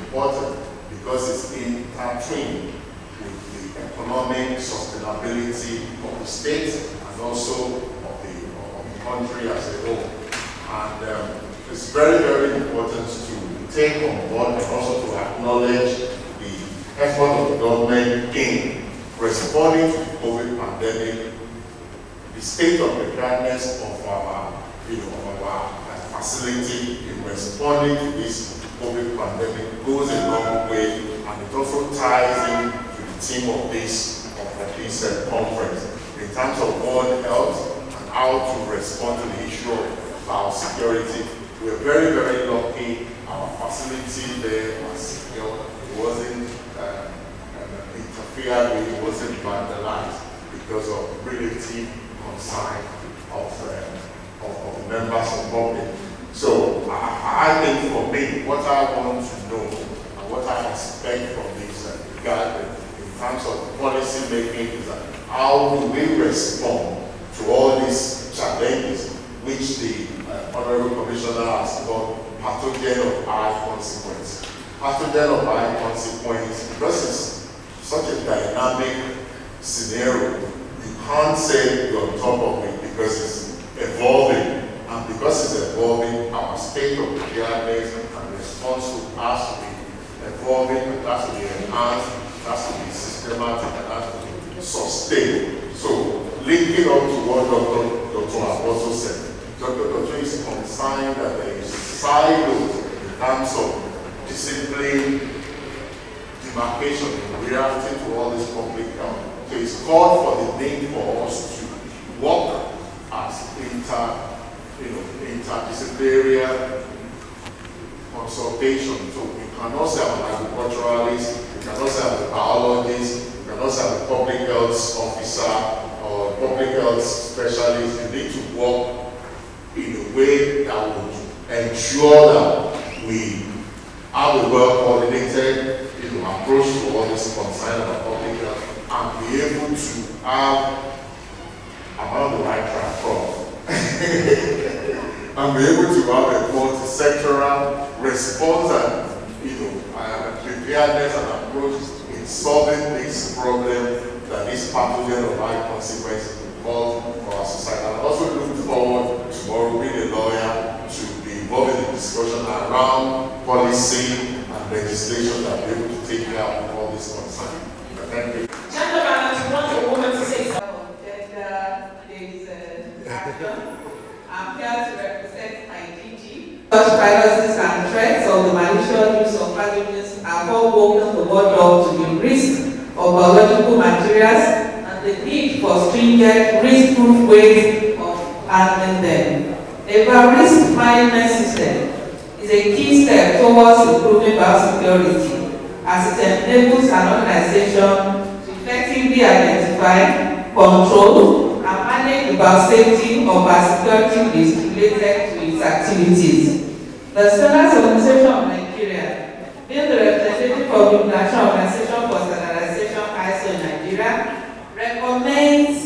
important, because it's intertwined with the economic sustainability of the state and also of the country as a whole. And it's very, very important to take on board and also to acknowledge the effort of the government in responding to the COVID pandemic, the state of preparedness of our, facility in responding to this COVID pandemic goes a long way, and it also ties in to the theme of this conference in terms of One Health and how to respond to the issue of biosecurity. We're very, very lucky. Our facility there was secure. It wasn't interfered with, it wasn't vandalized because of relative concern of members of the public. So I think for me, what I want to know and what I expect from this regard in terms of policy making is that how do we respond to all these challenges which the Honorable Commissioner has called pathogen of high consequence. pathogen of high consequence, because it's such a dynamic scenario, you can't say you're on top of it because it's evolving. And because it's evolving, our state of preparedness and response to it has to be evolving, it has to be enhanced, it has to be systematic, it has to be sustained. So, linking up to what Dr. Abayomi said, Dr. is concerned that there is silos in terms of discipline, demarcation in reality to all this public health. So it's called for the need for us to work as interdisciplinary consultation. So we cannot say I'm an agriculturalist, we cannot say I'm a biologist, we cannot say I'm a public health officer or public health specialist. You need to work in a way that would ensure that we have a well-coordinated approach to all this concern about public health and be able to have, I'm on the right track, Prof. and be able to have a multi-sectoral response and preparedness and approach in solving this problem that this pathogen of high consequence involves for our society. I also look forward tomorrow being a lawyer to be involved in the discussion around policy and legislation that will be able to take care of all this concern. Thank you. Gentlemen, I want a woman to say something. Gender-based action. I'm here to represent IDG. Such viruses and threats of the malicious use of pathogens have all woken the world up to the risk of biological materials and the need for stringent, risk-proof ways of handling them. A risk management system is a key step towards improving biosecurity, as it enables an organization to effectively identify, control, and manage the biosafety or biosecurity risk related to its activities. The Standards Organization of Nigeria, being the representative of the International Organization for Standardization ISO in Nigeria, recommends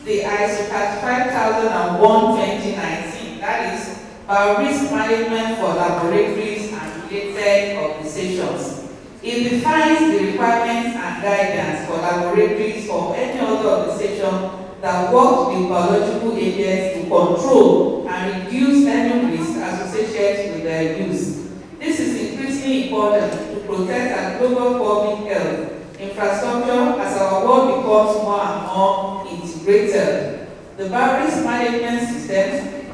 the ISO 35001-2019, that is, risk management for laboratories and related organizations. It defines the requirements and guidance for laboratories or any other organization that work with biological agents to control and reduce any risk associated with their use. This is increasingly important to protect our global public health infrastructure as our world becomes more and more integrated. The biorisk management system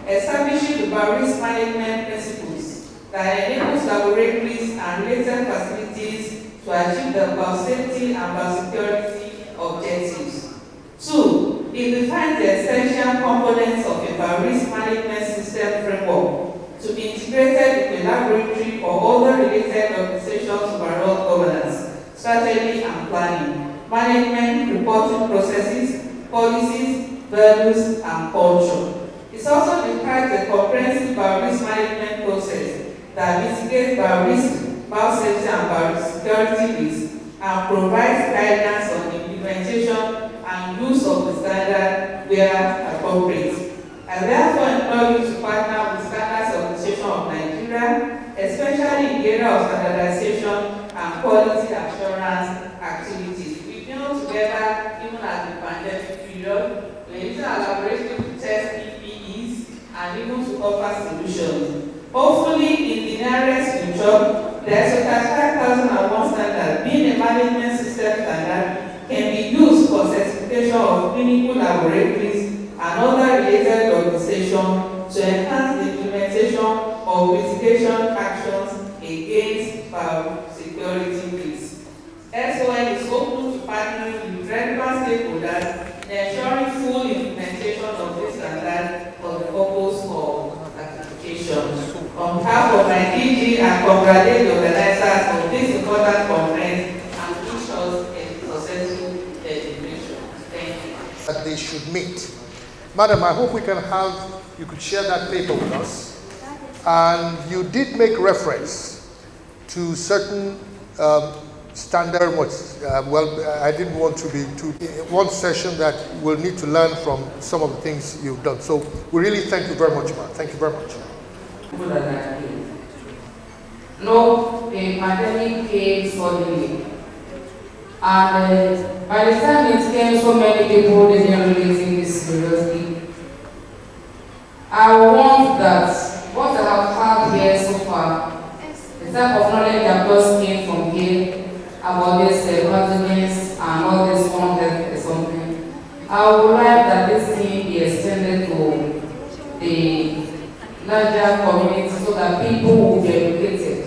establishing the biorisk management principles that enables laboratories and related facilities to achieve the biosafety and biosecurity objectives. 2. It defines the essential components of a biorisk management system framework to be integrated with a laboratory or other related organizations' overall governance, strategy and planning, management, reporting processes, policies, values, and culture. It also describes a comprehensive biorisk management process that mitigates biorisk, biosafety, and biosecurity risks and provides guidance on the implementation and use of the standard where appropriate. I therefore implore you to partner with Standards Organization of Nigeria, especially in the area of standardization and quality assurance activities. We've been together even at the pandemic period. We're using our laboratory to test PPEs and even to offer solutions. Hopefully, in the nearest future, the ISO 35001 standard, being a management system standard, can be used for certification of clinical laboratories and other related organizations to enhance the implementation of mitigation actions against biosecurity risks. SON is open to partnering with relevant stakeholders in ensuring full implementation of this standard for the purpose of certification. On behalf of my DG, I congratulate the organizers of this important conference and wish us a successful celebration. Thank you. That they should meet. Madam, I hope you could share that paper with us. And you did make reference to certain standard I didn't want to be too, one session that we'll need to learn from some of the things you've done. So we really thank you very much, ma'am. Thank you very much. No, a pandemic came suddenly. And by the time it came, so many people didn't really take this seriously. I want that what I have found here so far, the type of knowledge that just came from here about this continents and all this content or something, I would like that this thing be extended to the larger community so that people will be educated.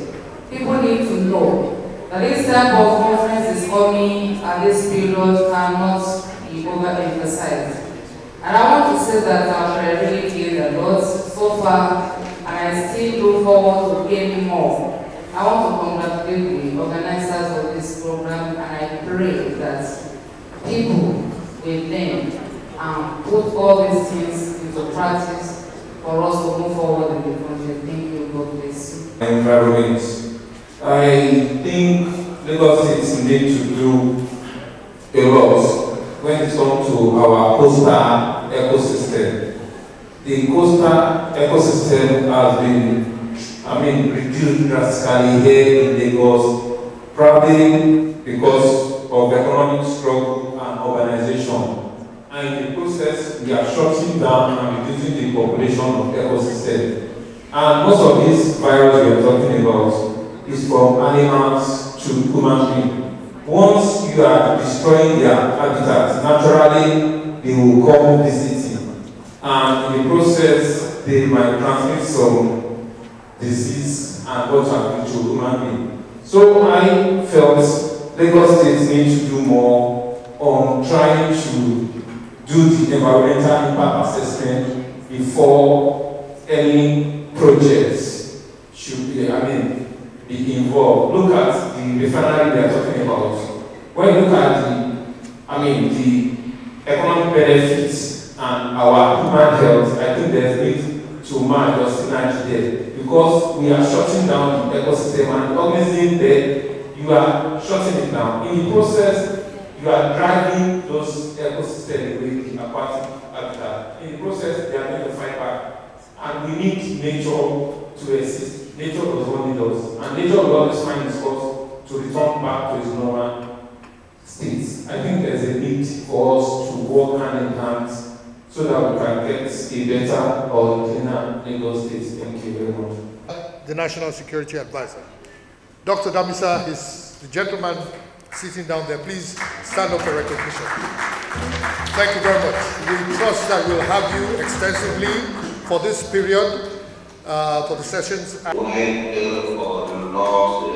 People need to know that this type of conference is coming at this period cannot be overemphasized. And I want to say that I've really gained a lot so far, and I still look forward to gaining more. I want to congratulate the organizers of this program, and I pray that people will learn and put all these things into practice for us to move forward in the country. Thank you. God bless you. Environment. I think Lagos State need to do a lot when it comes to our coastal ecosystem. The coastal ecosystem has been, reduced drastically here in Lagos, probably because of economic struggle and urbanization. And in the process, we are shutting down and reducing the population of ecosystem. And most of these viruses we are talking about is from animals to human beings. Once you are destroying their habitat, naturally they will come visiting. And in the process, they might transmit some disease and what happened to human beings. So I felt Lagos State needs to do more on trying to do the environmental impact assessment before any projects should be involved. Look at the refinery they are talking about. When you look at the economic benefits and our human health, I think there's need to match or synergy there, because we are shutting down the ecosystem, and the organism there, you are shutting it down. In the process, you are driving those ecosystems with the aquatic habitat. In the process, they are going to fight back. And we need nature to exist. Nature does what it does. And nature will always find its course to return back to its normal states. I think there's a need for us to work hand in hand so that we can get a better or cleaner Lagos State. Thank you very much. The National Security Advisor. Dr. Damisa is the gentleman sitting down there. Please stand up for recognition. Thank you very much. We trust that we'll have you extensively for this period, for the sessions. For the laws,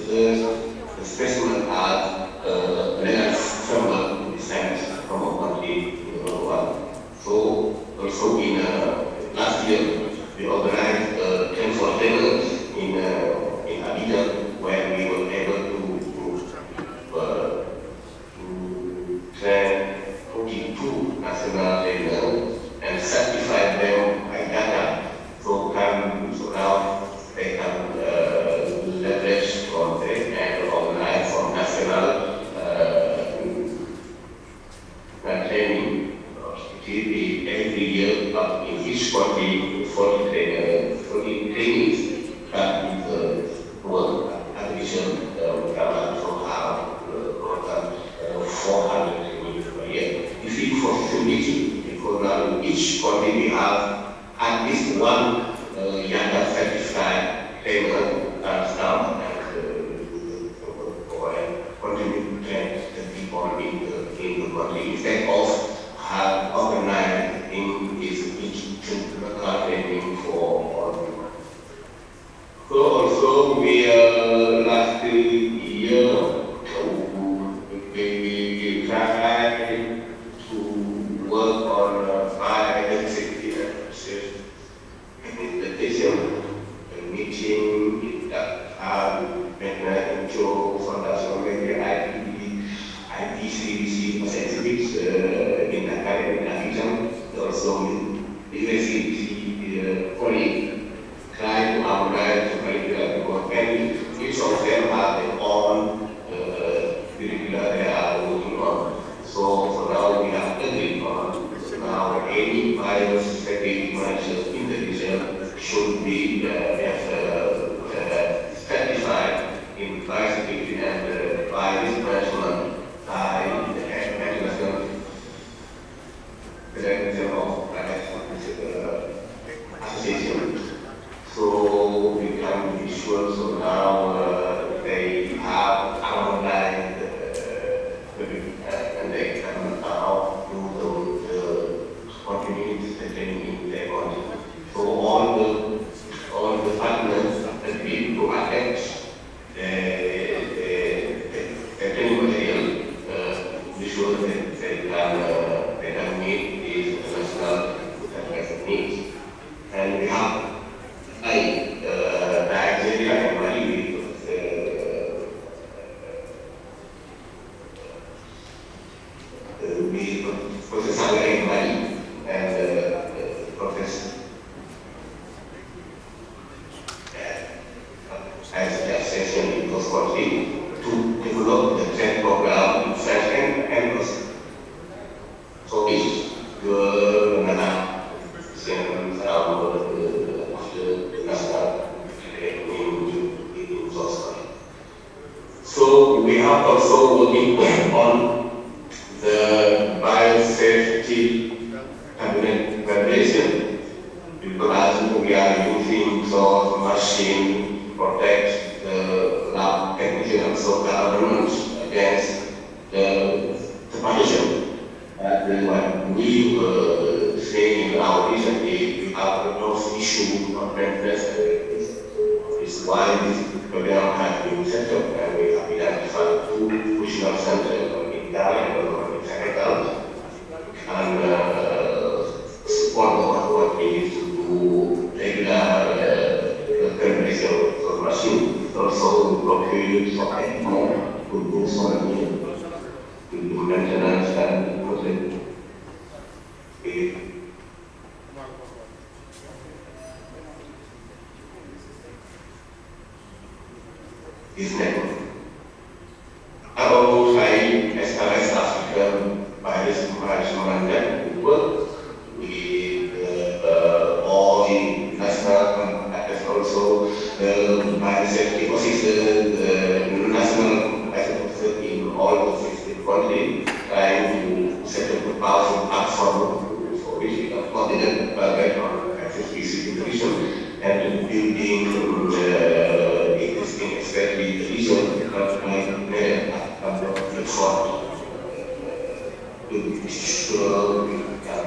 the specimen has from descent from a country. So also in last year we organized 10 for tables in Abidjan, where we were able to train 42 national trainers and certify them by data. So now they can leverage on it and organize for national training. Every year, in each country, 40 trainings that is work addition so have 400 trainings per year. If it for community, because now in each country we have at least one younger certified trainer staff and continue to train the people in the country instead of have organized in this institutional training for all. So also we last year we tried to work on fire safety implementation, meeting that intro Foundation IPCC Civic in Akin, also Biosecurity colleague trying to harmonize the curriculum, because each of them have their own curricula they are working on. So for now we have agreed on now any biosecurity measures in the region should be sure that they can meet these national needs. And we have Nigeria and Mali with Professor in Mali and Professor as session in those countries to develop the trend program in French and English. So it's good so we have also working on the biosafety cabinet regulation because we are using those machines to protect the lab technicians of government against the pollution. When we were saying in our recently, we have no issue on maintenance. This is why this program has been set up, and we have identified 2 regional centers in Ghana and in Senegal, and support what we need to do regular termination of machine. Also, procure some equipment to do some maintenance and this network. Kalau saya eskalasikan virus management work with all the national and also the biosecurity ecosystem, the national biosecurity in all the 16 countries, trying to set up a powerful platform for which we have coordinated on accessibility nutrition and building existing especially the region because my effort to ensure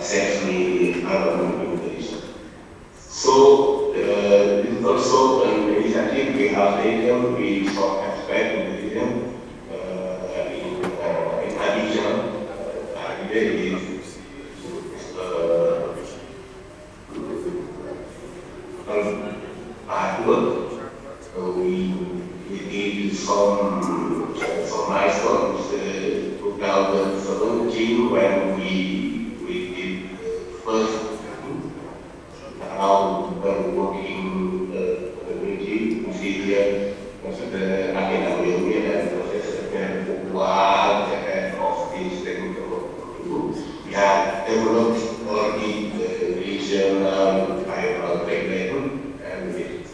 safely in the region. So this is also an initiative we have taken. We saw aspect in the region in Abidjan. Hard work. We did some milestones. 2017 when we did the first round of working community in Syria, the Akin Abayomi and Professor WAHO of this technical group. We have developed already the regional biological regulation and it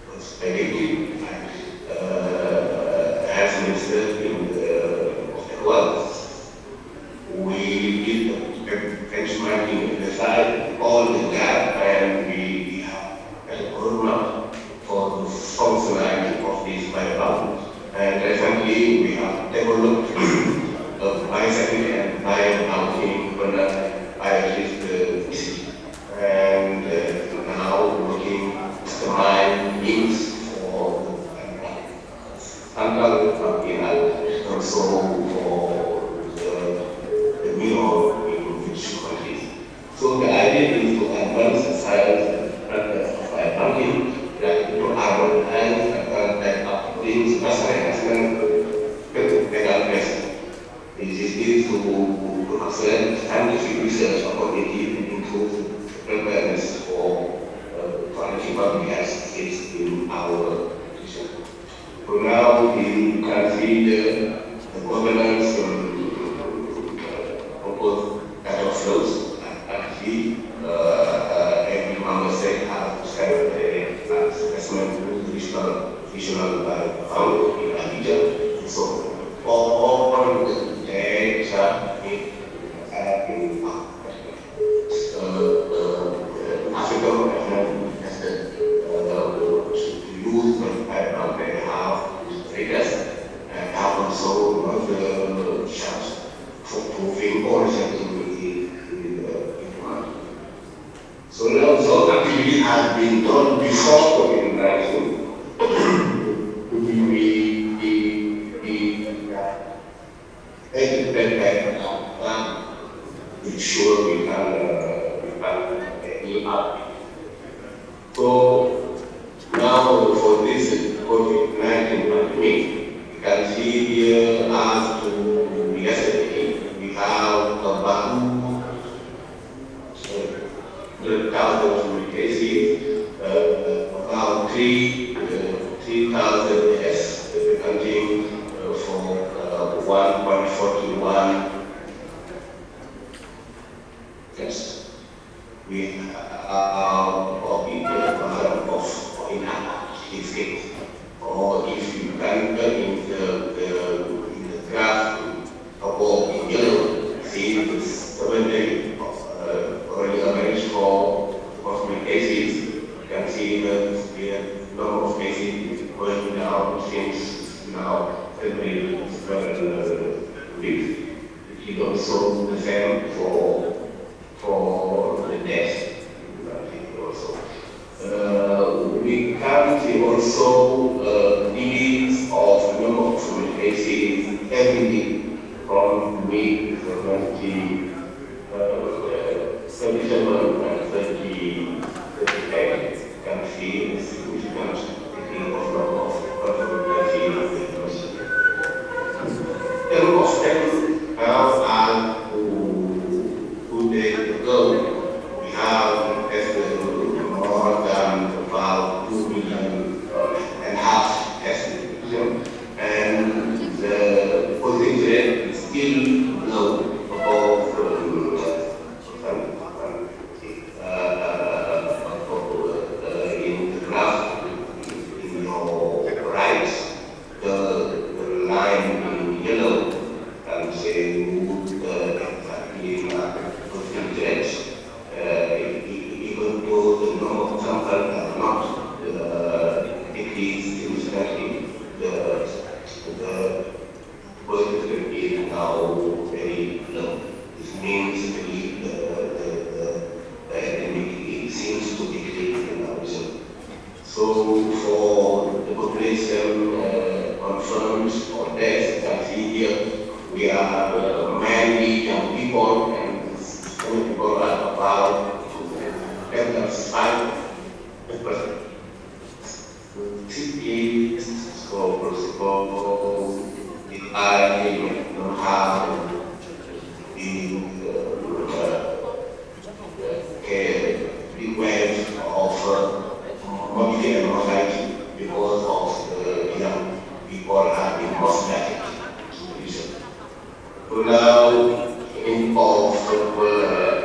was predicted as minister in the world. We did benchmarking in the side, all the gap, and we have a roadmap for the functionality of these biobanks. And recently we have developed a biosecurity and biobanking biosecurity, and now working to mine means for central and also for the NIMR in which countries. So the idea is to advance the science and practice of biobanking, that to harmonize and take up things as legal question. This is to accelerate scientific research opportunity and improve preparedness for quality public health in our region. So now you can see the governance proposed data flows and see every member state has to send an assessment to regional fund in Abidjan. So all the data in Africa to use the background they have data and have also the chance for proving or activity in the market. So now those activities have been done before COVID-19. We educate back sure we can help. So now for this COVID-19 pandemic, you can see here as to yesterday, we have about 100,000 cases, about 3,000 deaths, accounting for 1.41. Yes, we of people of in state. Or if you can look in the graph above in yellow, see this 7 days already average for hospital cases. You can see that the number of cases going down since now February week. It is also the same for the death. We can see also needs of number of cases every day from week 37 and 38. You can see the significant decrease of number of cases. And two days ago, we have tested more than about 2.5 million tested, and the positive rate is still low, above in the graph in your right, the line in yellow and say exactly positive rate. Even though the number of samples are not decreased significantly, the positive rate is now very low. This means the epidemic seems to decrease in our region. So for the population confirmed or deaths, you can see here, we are mainly young people, and young people are about 5%. So if I don't have the big wave of morbidity and mortality because of the young people have been most likely. So now, in of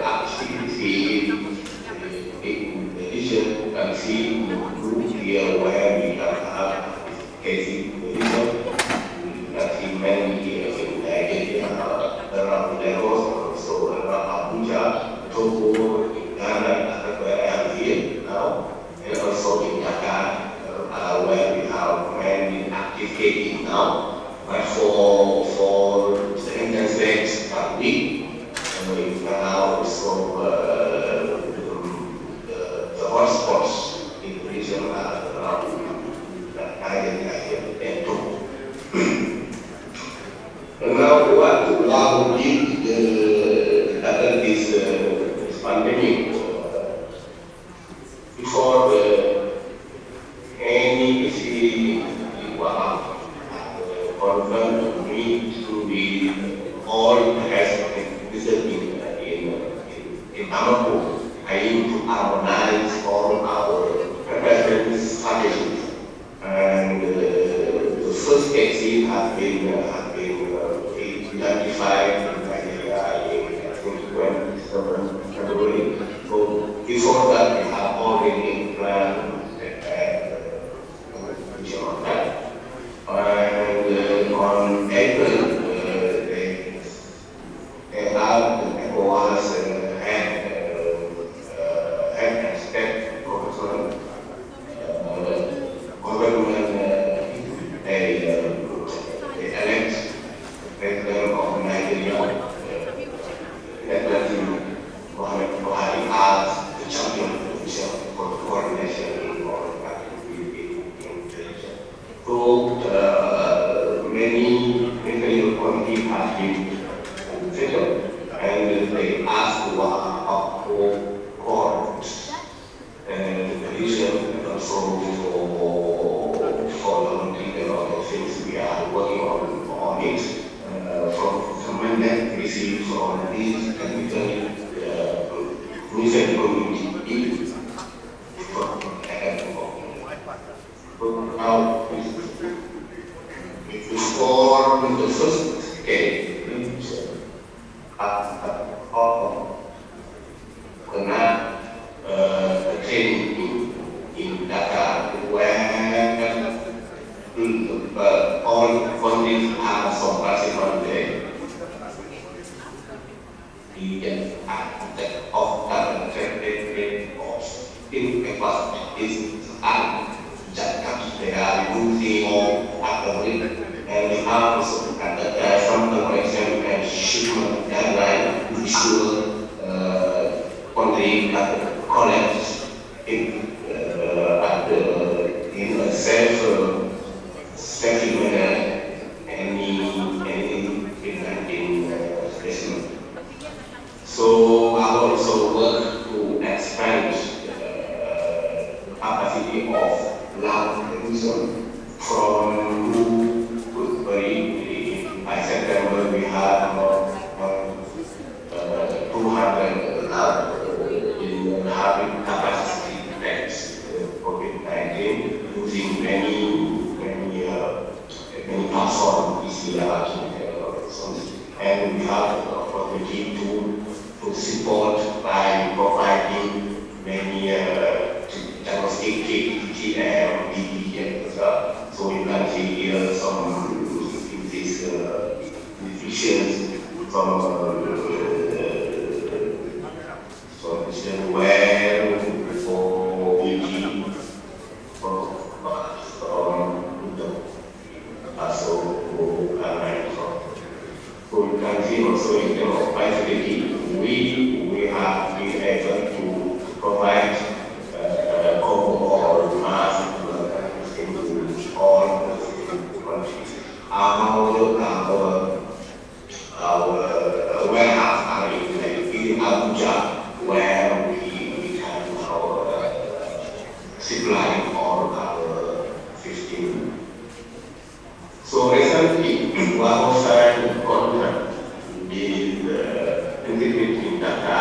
activity in addition, you can see the group here where we can have cases in addition. You can see many here in around levels, so from this technically recent community now before the first case training in Dhaka where all countries have some participant there. The aspect of that training of Ihekweazu is that they are using Abdourhmane, and we have also some correction and shipment deadline which will only collect in a safe manner any specimen. So I also work to expand capacity of lab production from by September we have 200 lab in having capacity beds COVID-19 using many platforms and we have opportunity to support by providing many diagnostic kit and BB so you can see here some deficiencies from where for BB so you can see also in terms of biosecurity, we have been able to provide overall mass into all countries. Our warehouse are in Abuja, where we can supply all our 15. So recently, WAHO signed a contract with integrating data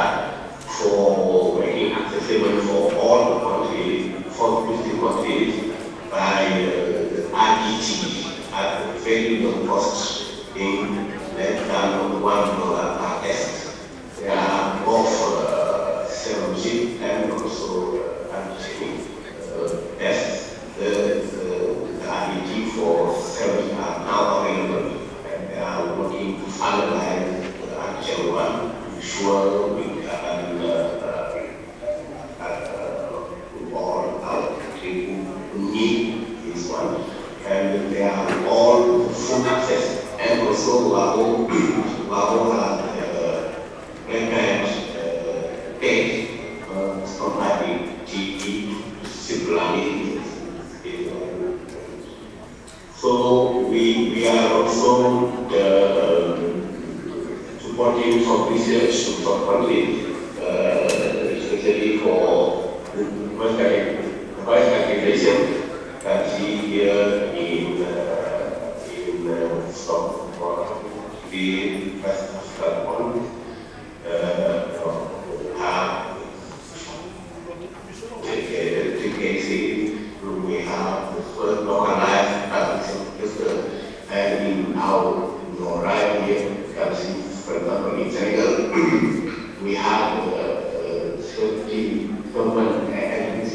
for making accessible for all the countries, for 50 countries, by RDT at very low cost in less than $1 per test. They are both serologic and also antigen tests. The RDT for serologic are now available, and they are working to finalize the antigen one to ensure we can all our countries who need this one, and they are all full access. And also WAHO has prepared paid compatible GE supply. So we are also supporting some research in some countries, especially for voice activation. That see here in Stockholm, the West Stockholm have the cases. We have the first localized practicing system, and in our right here, for example, in Senegal, we have 30 government agencies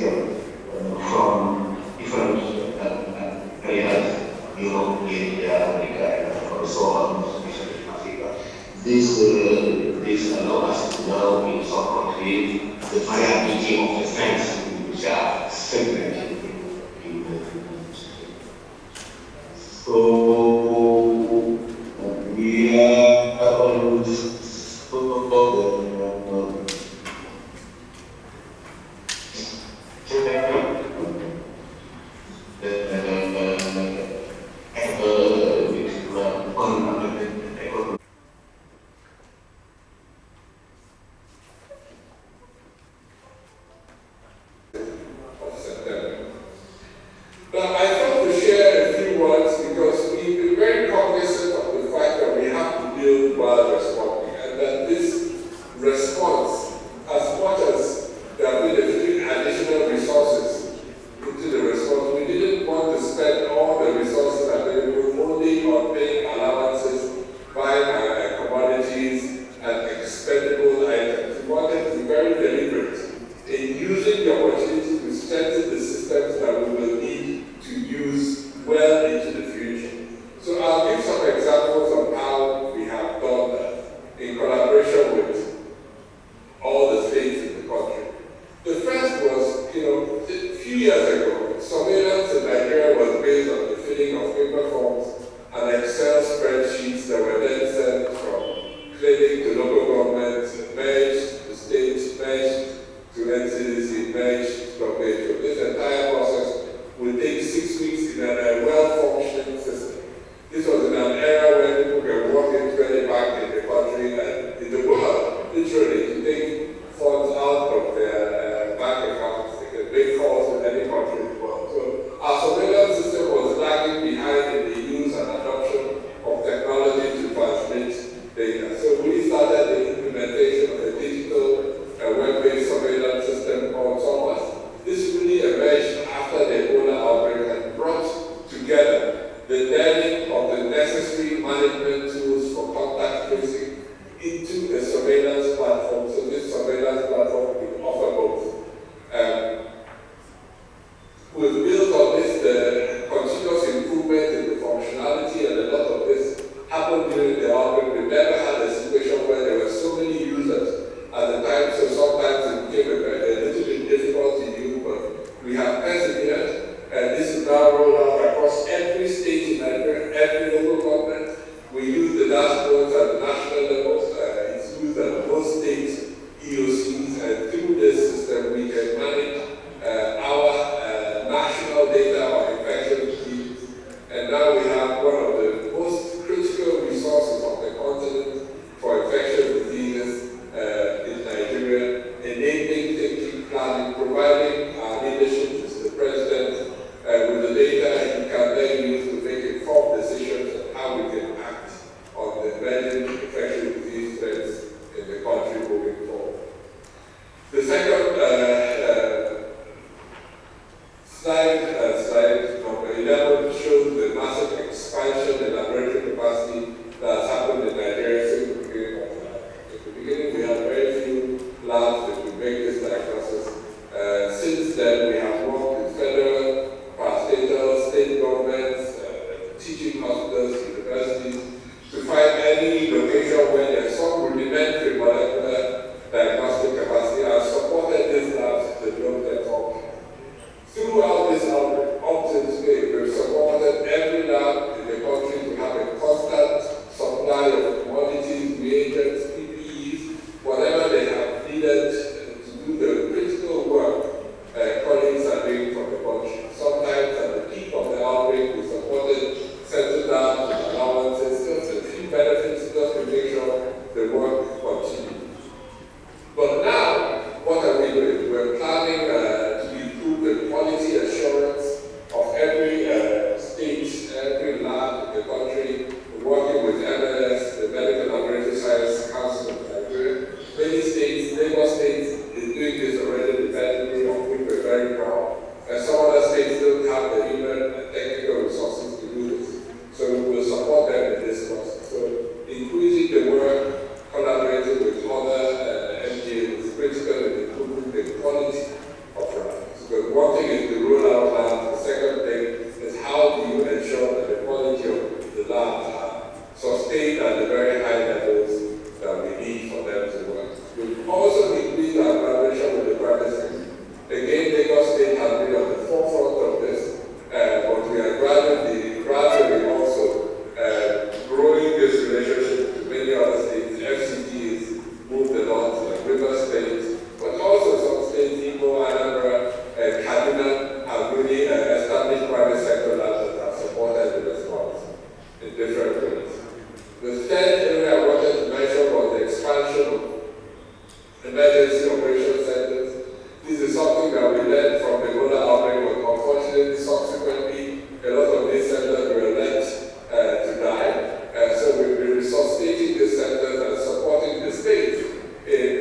from different areas, Europe, Asia, America, and also Africa. This allows us to know in some countries the variety of the strengths which are segmented in the so we are always response, as much as there have been a few additional resources into the response, we didn't want to spend all the resources available only on paying allowances, buying commodities, and expendable items. We wanted to be very deliberate in using the opportunity to strengthen the systems that we will need to use well into the future. So I'll give some examples of how we have done that in collaboration with all the states in the country. The first was, a few years ago, surveillance in Nigeria was based on the filling of paper forms and Excel spreadsheets that were then sent from clinic to local governments, merged to states, merged to NCDC, merged to WAHO. This entire process will take 6 weeks in a well-functioning system. This was in an era when people were walking to any bank in the country and in the world, literally, to take funds out of their bank accounts. They could make calls in any country in the world. So our surveillance system was lagging behind in the use and adoption of technology to transmit data. So we started the implementation of a digital web-based surveillance system called SOMAS. This really emerged after the Ebola outbreak and brought together the learning of the necessary management tools for contact tracing into a surveillance platform. So this surveillance platform will offer both. We've built on this the continuous improvement in the functionality, and a lot of this happened during the outbreak. We never had a situation where there were so many users at the time, so sometimes it became a little bit difficult to use, but we have persevered. And this is now rolled out across every state in Nigeria, every local government. We use the dashboards at the national levels. It's used at most states, EOCs, and through this system we can manage our national data on infection disease. And now we have one of the most critical resources on the continent for infectious diseases in Nigeria, enabling thinking, planning, providing our leadership to the president with the data he can then use to make informed decisions on how we can act on the emerging infectious disease threats in the country moving forward. The second slide number 11 shows the massive expansion in laboratory capacity that has happened in Nigeria since the beginning of time. In the beginning, we had very few labs that could make this diagnosis. Since then, we have worked with federal, parastatal, state governments, teaching hospitals, universities, to find any location where there's some rudimentary molecular diagnostic capacity and supported these labs to develop their function. Throughout this outbreak, up to today, we've supported every lab in the country to have a constant supply of commodities, reagents, PPEs, whatever they have needed to do the critical work colleagues are doing for the country. Sometimes at the peak of the outbreak, we supported settle down with allowances, just a few benefits just to make sure the work continues. But now, what are we doing? We're planning to improve the quality assurance of every state, every lab in the country, working with MLS, the Medical Laboratory Science Council of Nigeria. Many states, Lagos State is doing this already independently, of which we're very proud. And some other states don't have the human and technical resources to do this. So we will support them in this process. So increasing the work, collaborating with other NGOs is critical in improving the quality of labs. Because one thing is to roll out labs, the second thing is how do you ensure that the quality of the labs are sustained at the very high levels that we need for them to work. We've also increased our collaboration with the private sector. Again, Lagos State has been on the forefront of this, but we are gradually also growing this relationship to many other states. FCT has moved a lot to River State, but also some states, Imo, Anambra, and Kaduna, have really established private sector labs that have supported the response in different ways. The third area I wanted to mention was the expansion of emergency operation centers. This is something that we learned from the Ebola outbreak, but unfortunately, subsequently, a lot of these centers were left to die. So we've been resuscitating these centers and supporting the state in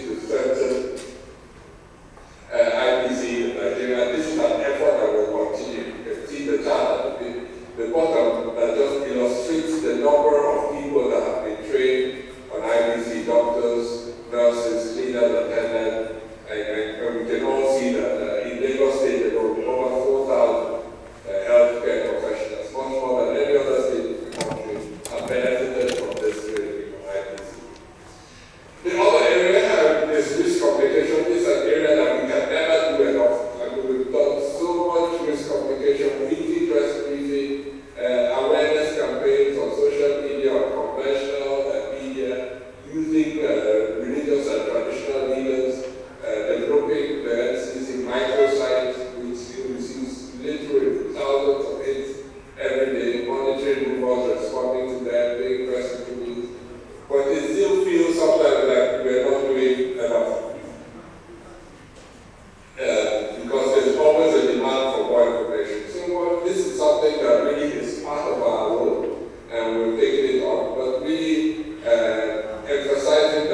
to strengthen IPC in Nigeria. This is an effort that will continue. You can see the chart at the bottom that just illustrates the number of people that have been trained on IPC, doctors, nurses, cleaners, attendants, and we can all see that in Lagos State there will be over 4,000 healthcare professionals, much more than any other state in the country, have benefited from this training from IPC. The other area is risk communication. This is an area that we can never do enough. And we've done so much risk communication, weekly press briefing, awareness campaigns on social media, on conventional media, using religious and traditional leaders, developing the NCDC microsite, which receives literally thousands of hits every day, monitoring rumors, responding to them, doing press interviews. But it still feels sometimes like we're not doing enough. Because there's always a demand for more information. So this is something that really is part of our role, and we're taking it on, but really emphasizing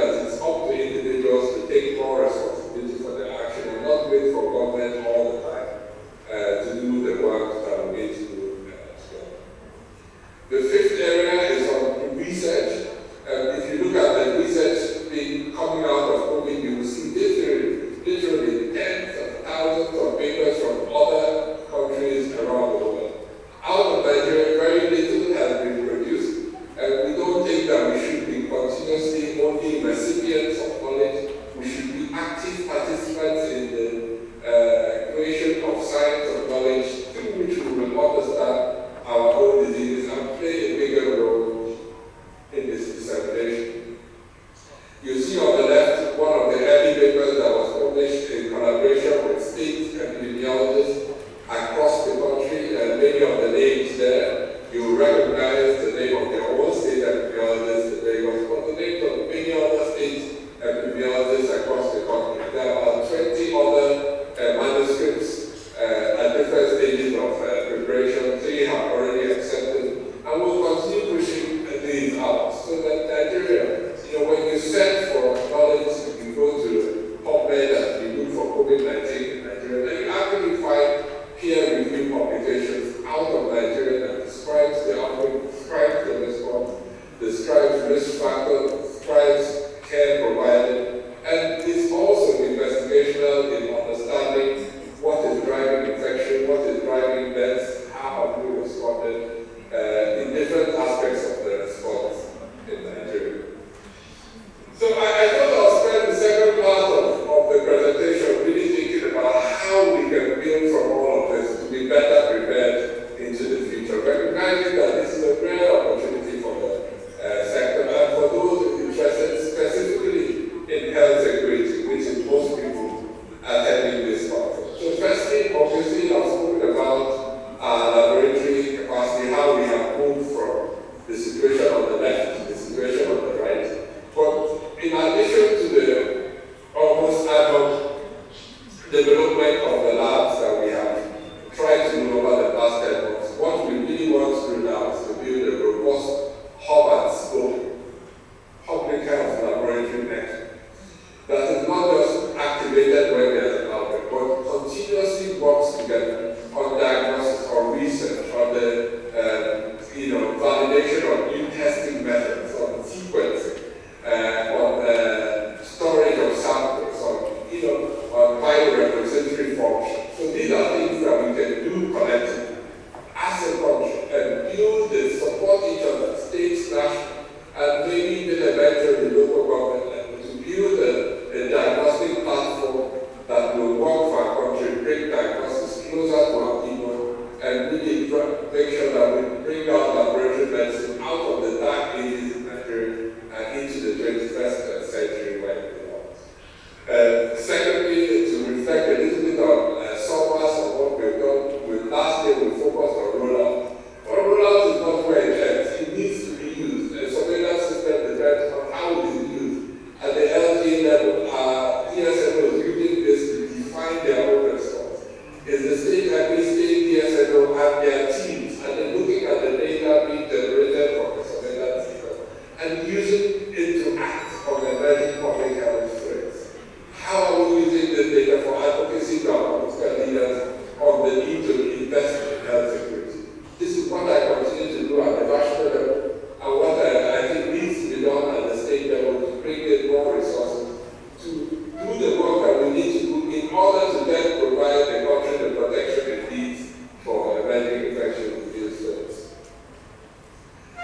to do the work that we need to do in order to then provide the country the protection it needs for preventing infection with these cells.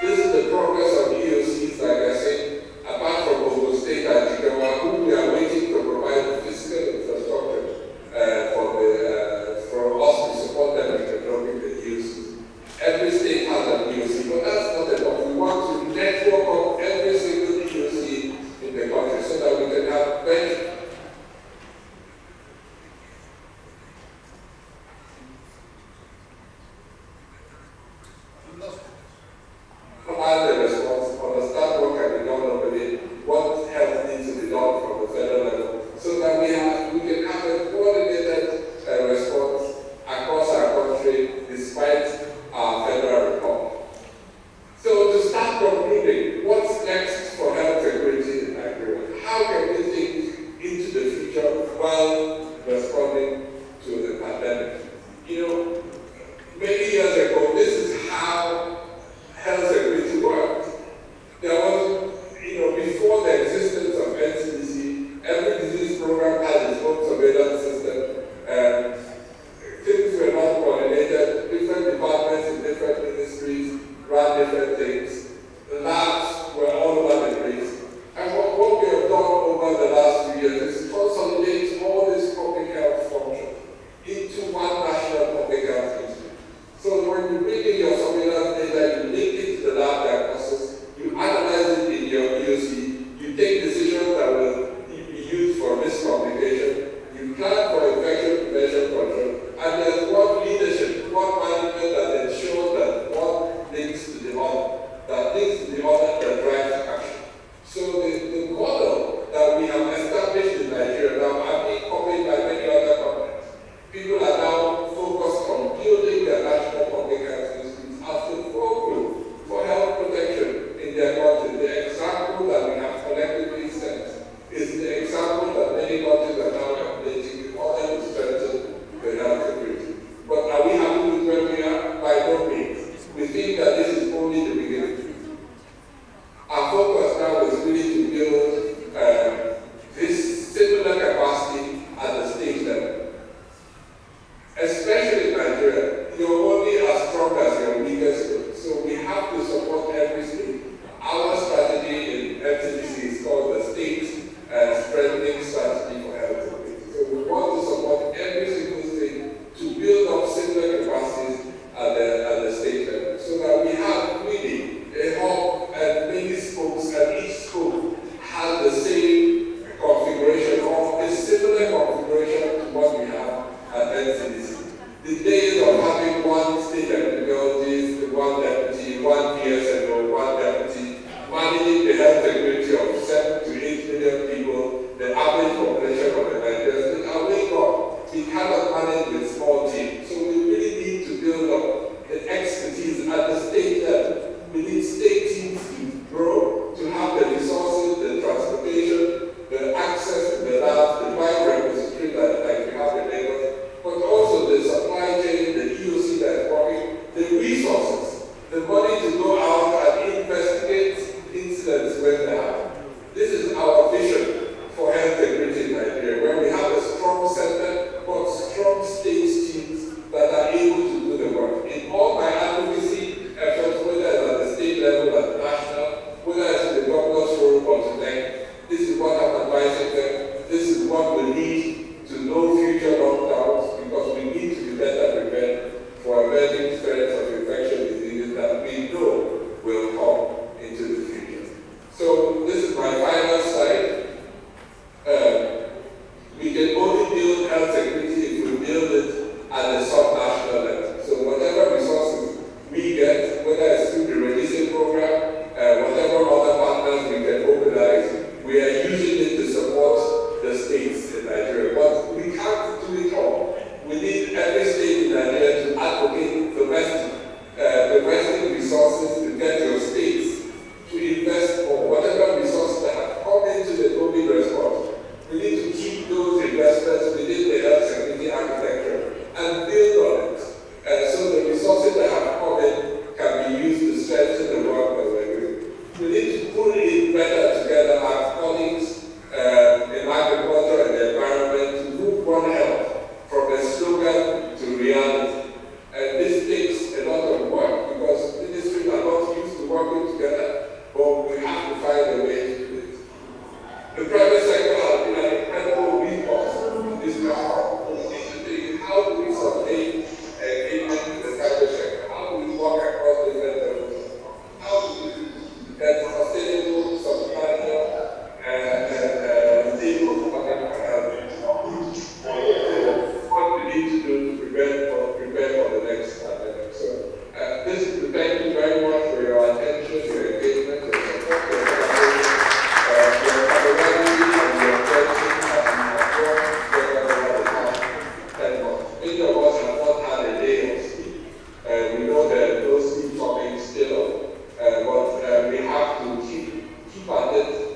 This is the progress of EOCs, like I said, apart from Ogun State and Chikwe, we are waiting to provide the physical infrastructure for us to support them in developing the EOCs. Every state has an EOC, but that's not enough. We want to network up every single EOC in the country so that we can have bench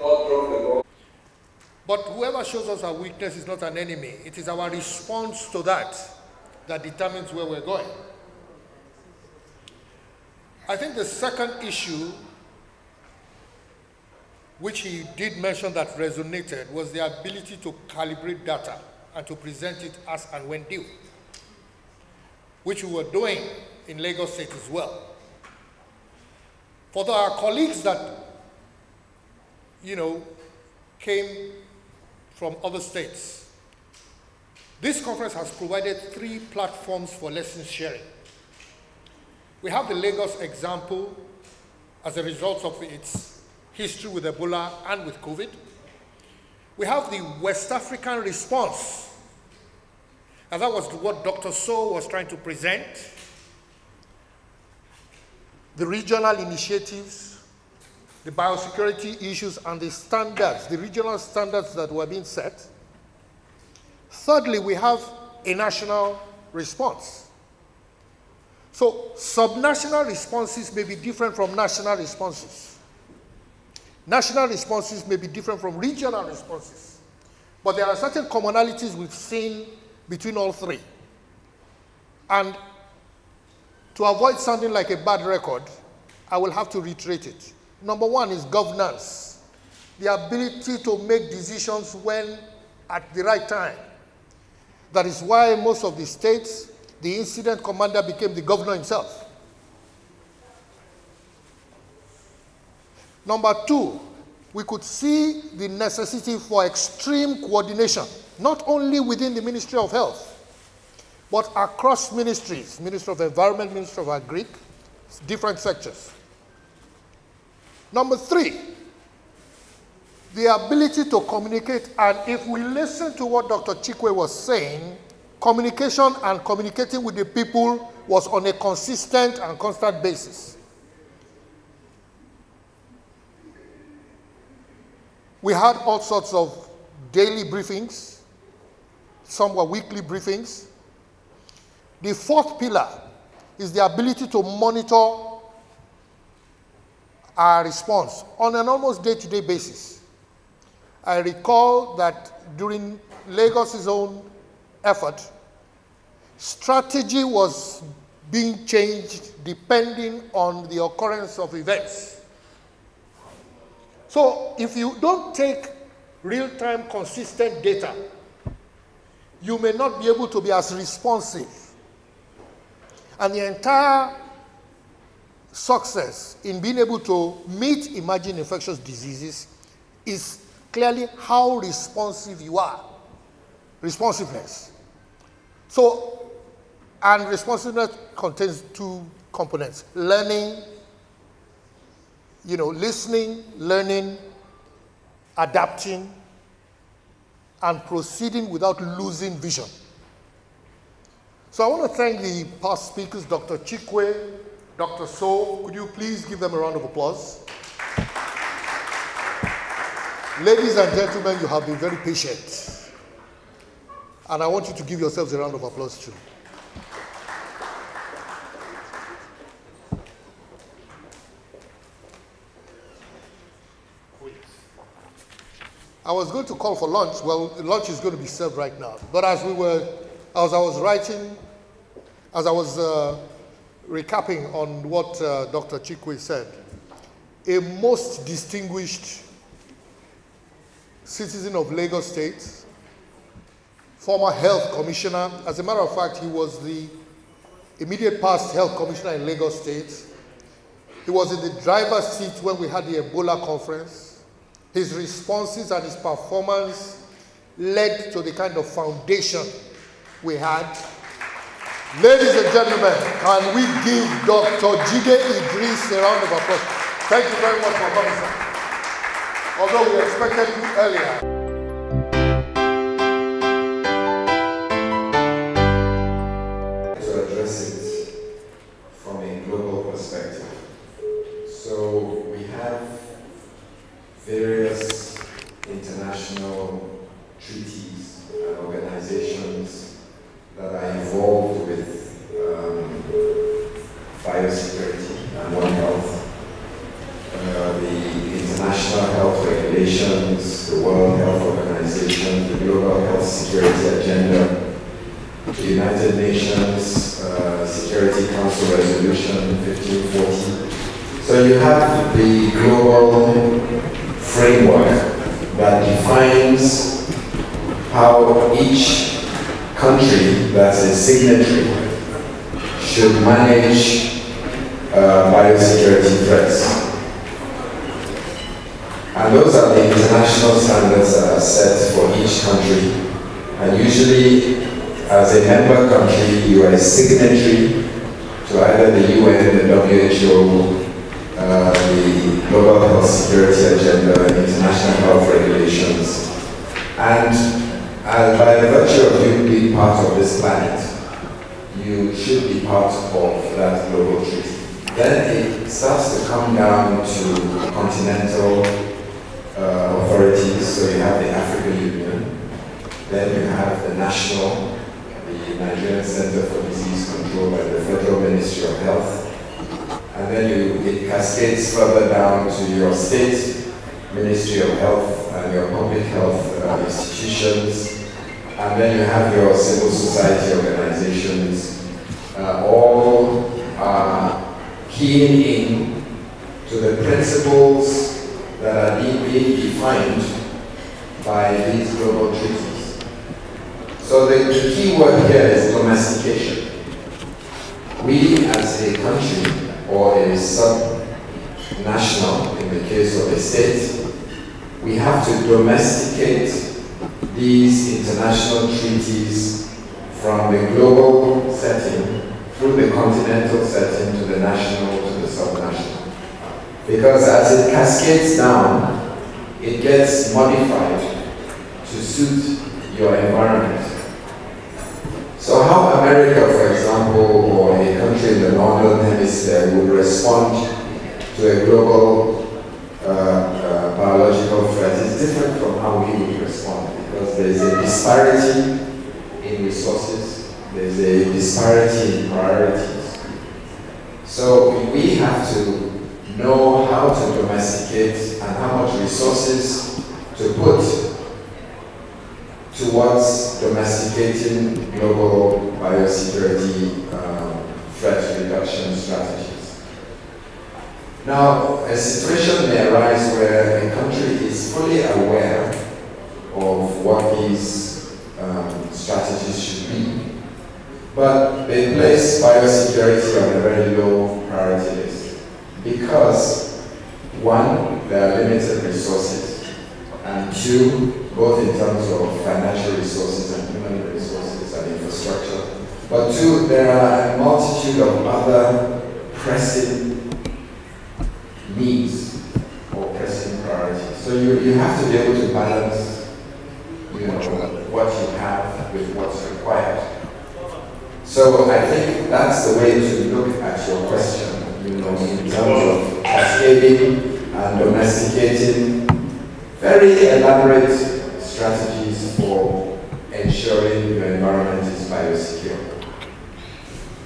not drop the ball. But whoever shows us our weakness is not an enemy. It is our response to that that determines where we're going. I think the second issue, which he did mention that resonated, was the ability to calibrate data and to present it as and when due, which we were doing in Lagos State as well. For our colleagues that, came from other states, this conference has provided 3 platforms for lessons sharing. We have the Lagos example as a result of its history with Ebola and with COVID. We have the West African response, and that was what Dr. So was trying to present. The regional initiatives, the biosecurity issues, and the standards, the regional standards that were being set. Thirdly, we have a national response. So subnational responses may be different from national responses. National responses may be different from regional responses. But there are certain commonalities we've seen between all 3. And to avoid sounding like a bad record, I will have to reiterate it. Number 1 is governance. The ability to make decisions when at the right time. That is why most of the states, the incident commander became the governor himself. Number 2, we could see the necessity for extreme coordination, not only within the Ministry of Health, but across ministries, Ministry of Environment, Ministry of Agric, different sectors. Number 3, the ability to communicate, and if we listen to what Dr. Chikwe was saying, communication and communicating with the people was on a consistent and constant basis. We had all sorts of daily briefings, some were weekly briefings. The 4th pillar is the ability to monitor our response on an almost day-to-day basis. I recall that during Lagos's own effort, strategy was being changed depending on the occurrence of events. So if you don't take real-time consistent data, you may not be able to be as responsive. And the entire success in being able to meet emerging infectious diseases is clearly how responsive you are. Responsiveness. So, and responsiveness contains 2 components. Learning, listening, learning, adapting, and proceeding without losing vision. So I want to thank the past speakers, Dr. Chikwe, Dr. So. Could you please give them a round of applause? Ladies and gentlemen, you have been very patient. And I want you to give yourselves a round of applause too. I was going to call for lunch. Well, lunch is going to be served right now. But as I was writing, as I was recapping on what Dr. Chikwe said, a most distinguished citizen of Lagos State, former health commissioner. As a matter of fact, he was the immediate past health commissioner in Lagos State. He was in the driver's seat when we had the Ebola conference. His responses and his performance led to the kind of foundation we had. Ladies and gentlemen, can we give Dr. Jide Idris a round of applause? Thank you very much for coming, sir. Although we expected you earlier. To address it from a global perspective. So we have various international treaties and organizations that are involved with biosecurity and One Health, the international health regulations Nations, the World Health Organization, the Global Health Security Agenda, the United Nations Security Council Resolution 1540. So you have the global framework that defines how each country that's a signatory should manage biosecurity threats. And those are the international standards that are set for each country. And usually, as a member country, you are a signatory to either the UN, the WHO, the Global Health Security Agenda, international health regulations. And by virtue of you being part of this planet, you should be part of that global treaty. Then it starts to come down to continental authorities. So you have the African Union, then you have the national, the Nigerian Center for Disease Control by the Federal Ministry of Health, and then it cascades further down to your state Ministry of Health and your public health institutions, and then you have your civil society organizations, all keying in to the principles that are being defined by these global treaties. So the key word here is domestication. We as a country, or a sub-national, in the case of a state, we have to domesticate these international treaties from the global setting through the continental setting to the national to the sub-national. Because as it cascades down, it gets modified to suit your environment. So how America, for example, or a country in the northern hemisphere would respond to a global biological threat is different from how we would respond, because there's a disparity in resources, there's a disparity in priorities. So we have to know how to domesticate and how much resources to put towards domesticating global biosecurity threat reduction strategies. Now, a situation may arise where a country is fully aware of what these strategies should be, but they place biosecurity on a very low priority list because, one, there are limited resources, and two, both in terms of financial resources and human resources and infrastructure. But two, there are a multitude of other pressing needs or pressing priorities. So you have to be able to balance, what you have with what's required. So I think that's the way to look at your question, in terms of cascading and domesticating very elaborate strategies for ensuring your environment is biosecure.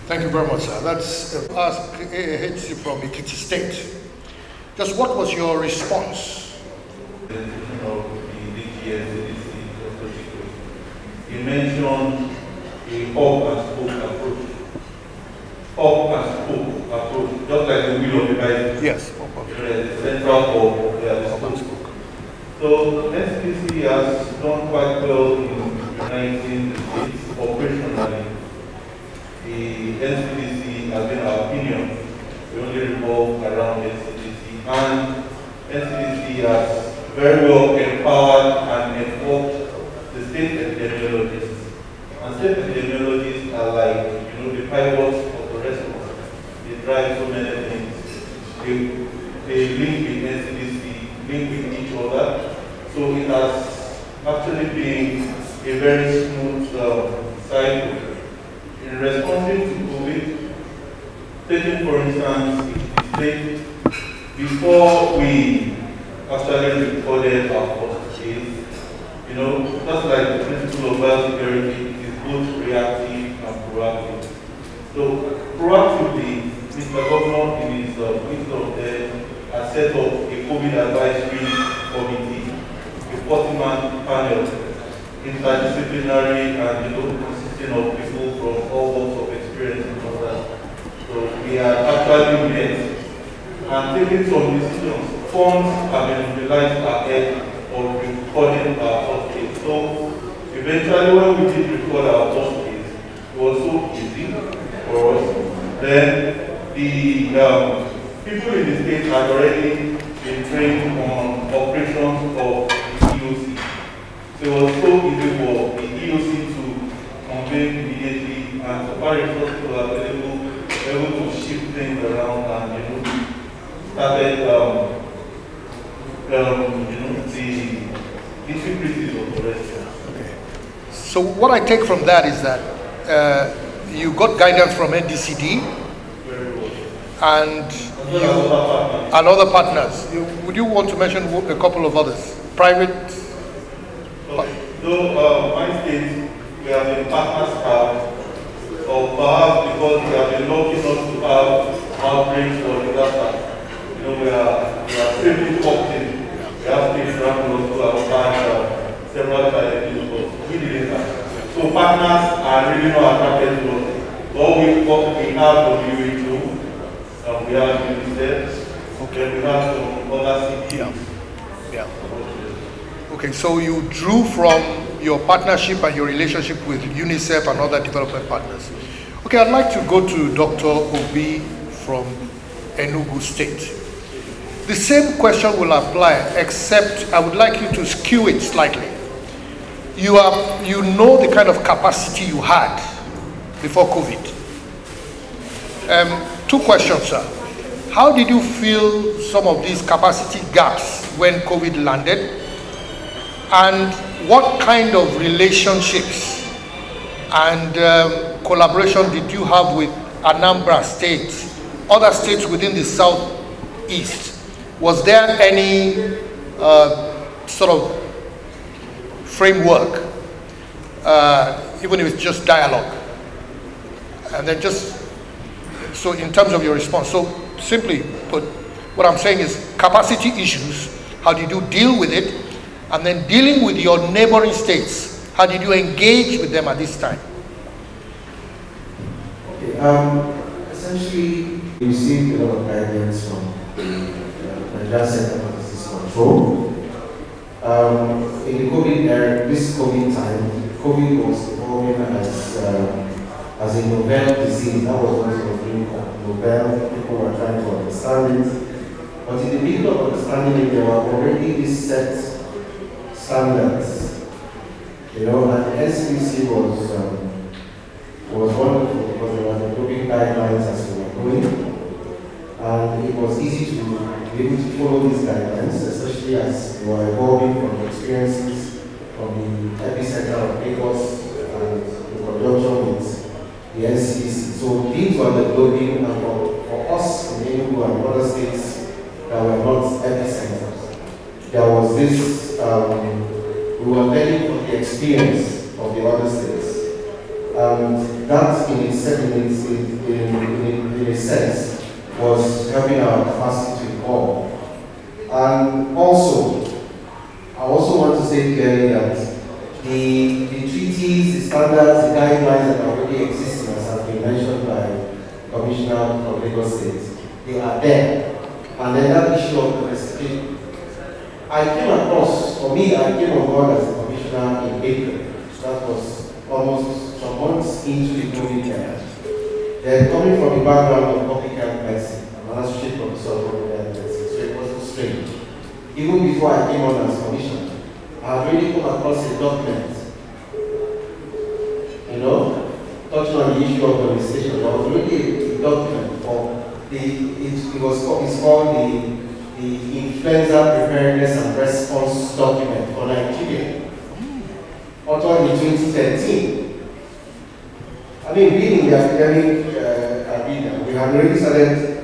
Thank you very much, sir. Let's ask AHC from Ekiti State. Just what was your response? You mentioned a hub-and-spoke approach. Hub-and-spoke approach, just like the wheel of the bicycle. Yes. The central hub, the spoke. So NCDC has done quite well in uniting the states operationally. The NCDC has been our opinion. We only revolve around NCDC, and NCDC has very well empowered and enforced the state epidemiologists. And state epidemiologists are like, the pilots of the response. They drive so many things. They link with NCDC, link with each other. So it has actually been a very smooth cycle. In responding to COVID, taking for instance, the state, before we actually recorded our first case, just like the principle of biosecurity, it is both reactive and proactive. So proactively, Mr. Governor, in his wisdom, has set up a COVID advisory committee 40-man panel, interdisciplinary and consisting of people from all walks of experience and all that. So we are actually met and taking some decisions. Funds have been utilized ahead of recording our first case. So eventually when we did record our first case, it was so easy for us. Then the people in the state had already been trained on operations of the EOC. So it was so easy for the EOC to convene immediately, and so far resources were available, able to shift things around and started the difficulties of the rescue. Okay. So what I take from that is that you got guidance from NDCD and other partners. Would you want to mention a couple of others? Private? Okay. So my state, we have been partners or perhaps because we have been lucky not to have outbreaks or disasters. We are safely opted in. We have states around us who have had several challenges, but we didn't have. So partners are really not attracted to us. What we have WHO, we have UNICEF, okay, we have some other cities. Yeah. Okay, so you drew from your partnership and your relationship with UNICEF and other development partners. Okay, I'd like to go to Dr. Obi from Enugu State. The same question will apply, except I would like you to skew it slightly. You know the kind of capacity you had before COVID. Two questions, sir. How did you feel some of these capacity gaps when COVID landed? And what kind of relationships and collaboration did you have with Anambra State, other states within the southeast? Was there any sort of framework, even if it's just dialogue? And then just, so in terms of your response, so simply put, what I'm saying is capacity issues, how did you deal with it? And then dealing with your neighboring states, how did you engage with them at this time? Okay, essentially, we received a lot of guidance from the Nigeria Center for Disease Control. In the COVID era, this COVID time, COVID was evolving as a novel disease. That was what it was being called. Novel, people were trying to understand it. But in the middle of understanding it, there were already these set standards. And NCDC was wonderful because they were developing guidelines as we were going. And it was easy to be able to follow these guidelines, especially as we were evolving from the experiences from the epicenter of Lagos and in conjunction with the NCDC. So these were developing, and for us in Enugu and other states that were not epicenters, there was this, we were learning from the experience of the other states. And that in a sense, was helping our capacity to evolve. And also, I also want to say clearly that the treaties, the standards, the guidelines that already exist, as have been mentioned by Commissioner of Lagos State, they are there. And then that issue of investigation, I came across, for me, I came on board as a commissioner in April. That was almost some months into the COVID era. They're coming from the background of public health medicine. I'm an associate professor of public health medicine, so it wasn't strange. Even before I came on as commissioner, I had already come across a document, touching on the issue of the legislation. There was already a document for it's called the Influenza Preparedness and Response Document for Nigeria, authored in 2013. I mean, reading the academic arena, we have already started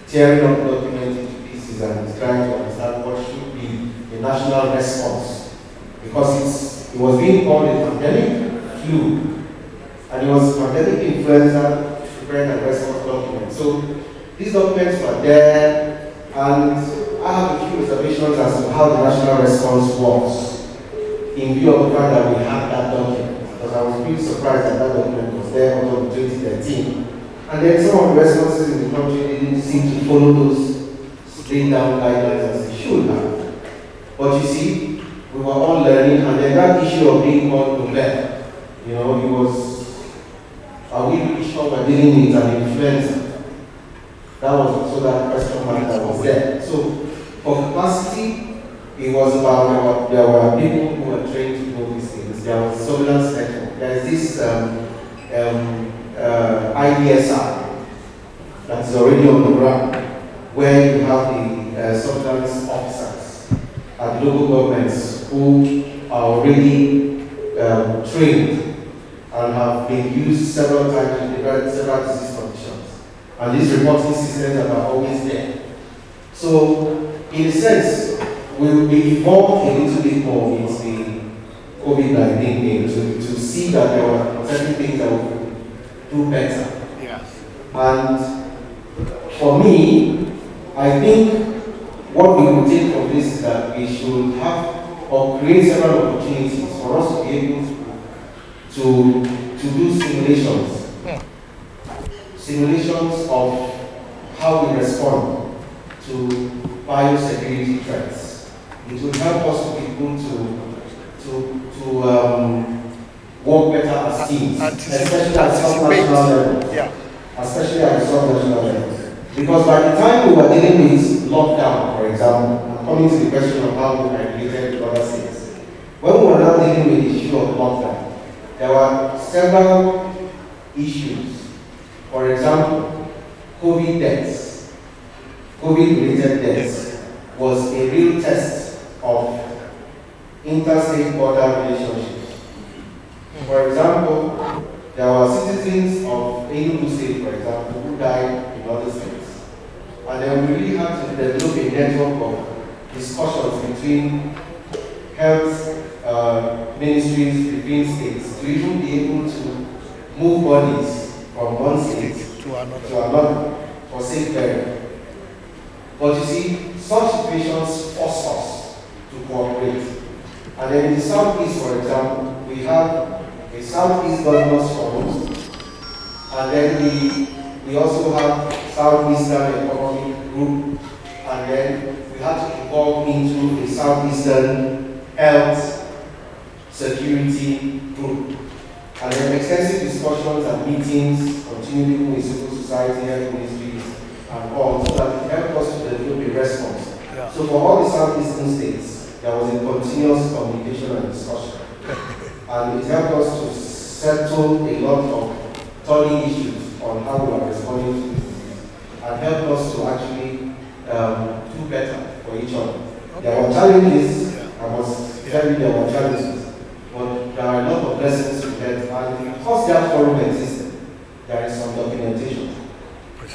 tearing up the document into pieces and trying to understand what should be the national response. Because it was being called a pandemic flu, and it was pandemic influenza preparedness and response document. So these documents were there, and I have a few reservations as to how the national response works. in view of the fact that we had that document, because I was really surprised that that document was there until 2013. And then some of the responses in the country didn't seem to follow those laid down guidelines as they should have. But you see, we were all learning, and then that issue of being called Nobel, you know, it was, are we really sure we're dealing with an influenza? That was also that question mark that was there. So, for capacity, it was about, there were people who were trained to know these things. There was surveillance network. There is this IDSR that is already on the ground, where you have the surveillance officers at local governments who are already trained and have been used several times in several disease conditions. And these reporting systems are always there. So, in a sense, we evolved a little bit more into the COVID-19 game to see that there were certain things that we could do better. Yes. And for me, I think what we will take from this is that we should have or create several opportunities for us to be able to do simulations. Simulations of how we respond to biosecurity threats. It will help us to be able to work better as teams, especially at sub-national level. Yeah. Especially at the sub-national level. Because by the time we were dealing with lockdown, for example, and coming to the question of how we regulated with other states, when we were now dealing with the issue of lockdown, there were several issues. For example, COVID deaths, COVID-related deaths was a real test of interstate border relationships. For example, there were citizens of Enugu State, for example, who died in other states. And then we really had to develop a network of discussions between health ministries between states to even be able to move bodies from one state to another for safe burial. But you see, such situations force us to cooperate. And then in the Southeast, for example, we have a Southeast Governors Forum, and then we also have Southeastern Economic Group, and then we had to evolve into a Southeastern Health Security Group. And then extensive discussions and meetings, continuing with civil society, health ministries, and all, so that it helped us to develop a response. Yeah. So for all the Southeastern states, there was a continuous communication and discussion. And it helped us to settle a lot of thorny issues on how we are responding to this disease, and helped us to actually do better for each other. Okay. There were challenges, I must tell you there were challenges, but there are a lot of lessons to learn, and because that forum existed, there is some documentation.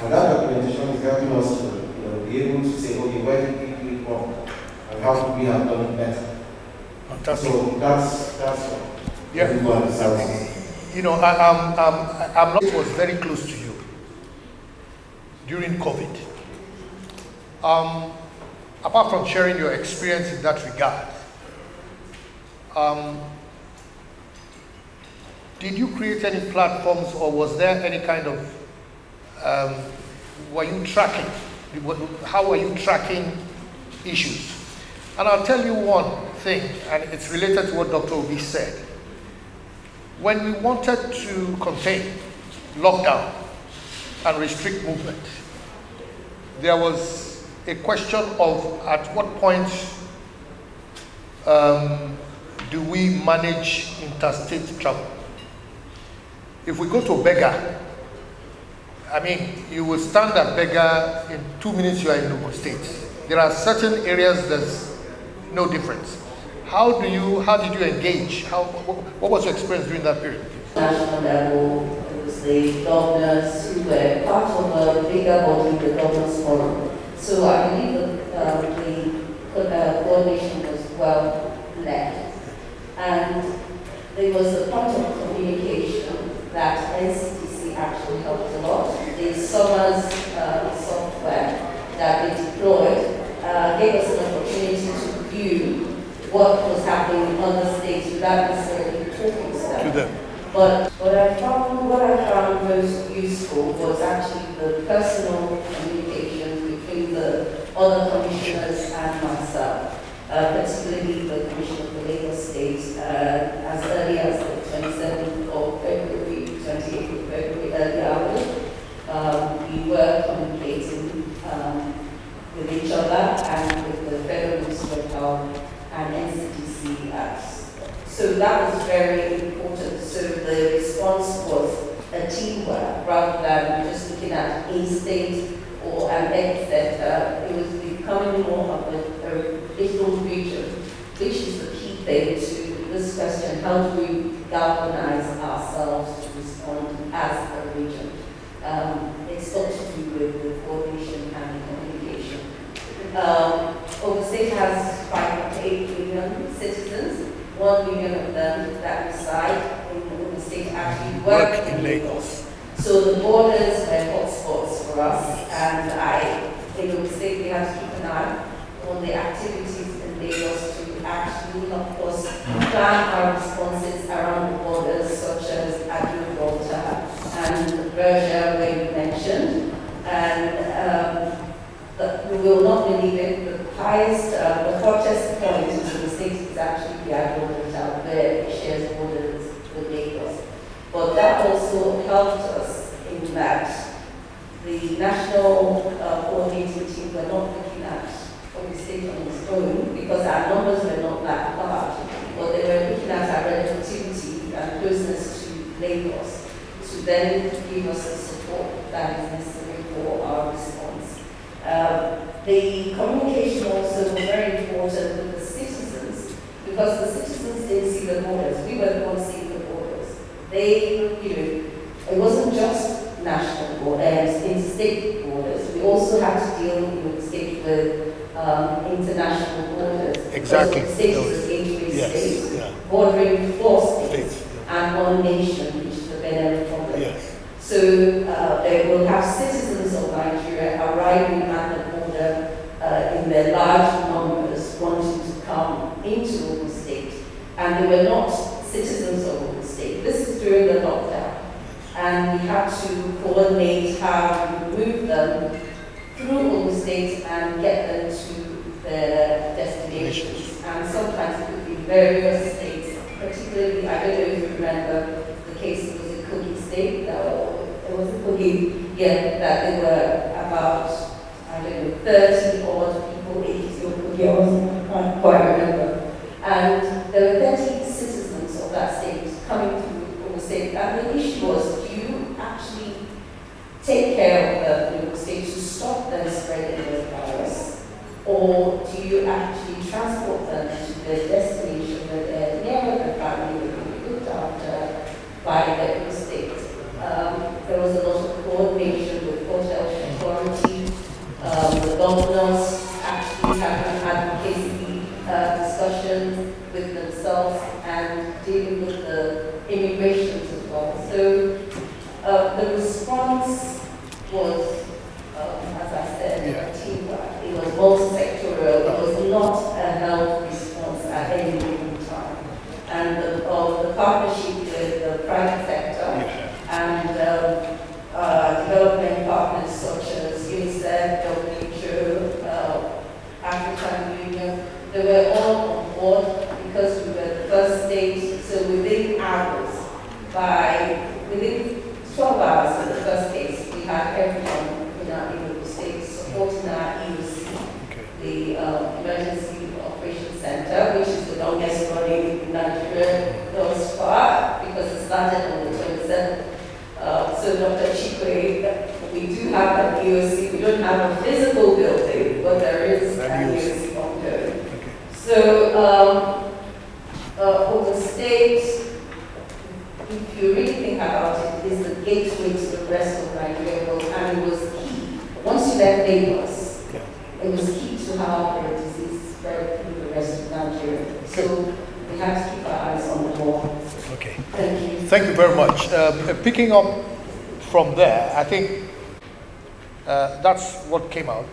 And that documentation is helping us to be able to say, okay, where did we do it wrong? And how could we have done it better? Fantastic. So that's what everyone is. You know, I'm not, it was very close to you during COVID. Apart from sharing your experience in that regard, did you create any platforms, or was there any kind of, were you tracking? How were you tracking issues? And I'll tell you one thing, and it's related to what Dr. Obi said. When we wanted to contain lockdown and restrict movement, there was a question of at what point do we manage interstate travel? If we go to Bega, I mean, you will stand at Bega, in 2 minutes you are in Ogun State. There are certain areas there's no difference. How did you engage? What was your experience during that period? National level, it was the governors who were part of a bigger body, the Governors Forum. So I believe the coordination was well led. And there was a point of communication that NCDC actually helped a lot. The SOMA's software that they deployed gave us an opportunity to view what was happening in other states without necessarily talking to them. But what I found most useful was actually the personal communication between the other commissioners and myself, particularly the Commissioner for Lagos State, as early as the 27th of February, 28th of February, early hours. We were communicating with each other and with the Federal Ministry of Health and NCDC acts. So that was very important. So the response was a teamwork rather than just looking at a state or an epicenter. It was becoming more of a regional region, which is the key thing to this question: how do we galvanize ourselves to respond as a region? It's got to do with the coordination and communication. Ogun State has 5.8 million citizens. 1 million of them that reside in Ogun State actually work in Lagos. So the borders were hotspots for us, and in Ogun State we have to keep an eye on the activities in Lagos to actually, of course, plan our responses around the borders, such as Abdourhmane and Berger, where you mentioned. And we will not believe it, the hottest point in the state is actually the Abdourhmane, where it shares borders with Lagos. But that also helped us in that the national coordinating team were not looking at the state on its own, because our numbers were not that large, but they were looking at our relativity and closeness to Lagos to then give us the support that is necessary for our response. The communication also was very important with the citizens, because the citizens didn't see the borders. We were the ones seeing the borders. It wasn't just national borders, interstate borders. We also had to deal with international borders. Exactly. The state is a gateway state, bordering 4 states and 1 nation, which is the Benin Republic. Yes. So they will have citizens of Nigeria arriving at the border in their large numbers, wanting to come into Ogun State, and they were not citizens of Ogun State. This is during the lockdown, and we had to coordinate how we move them through Ogun State and get them to their destinations. And sometimes it could be various states, particularly, I don't know if you remember the case, it was in Kogi State, it was in Kogi, that there were about, 30 odd people in Kogi, I can't quite remember. And there were 30 citizens of that state coming through Ogun State, and the issue was, do you actually take care of the state to stop them spreading the virus, or do you actually transport them to their destination where they're near their family, they can be looked after by the state? There was a lot of coordination with hotel authority. The governors actually had an advocacy discussion with themselves and dealing with the immigrations as well. So the response was, as I said, teamwork. It was multi-sectorial. It was not a health response at any given time. And the partnership with the private sector and development partners such as UNICEF, WHO, African Union, they were all on board because we were the first state. So within hours, within 12 hours of the first case, we had everyone in our state supporting our EOC, the Emergency Operations Center, which is the longest running in Nigeria thus far, because it started on the 27th. So Dr. Chikwe, we do have an EOC. We don't have a physical building, but there is an EOC ongoing. So Ogun State, if you really think about it, is the gateway to the rest of Nigeria, and it was key. Once you left Lagos, it was key to how the disease spread through the rest of Nigeria. So we have to keep our eyes on the ball. Okay. Thank you. Thank you very much. Picking up from there, I think that's what came out.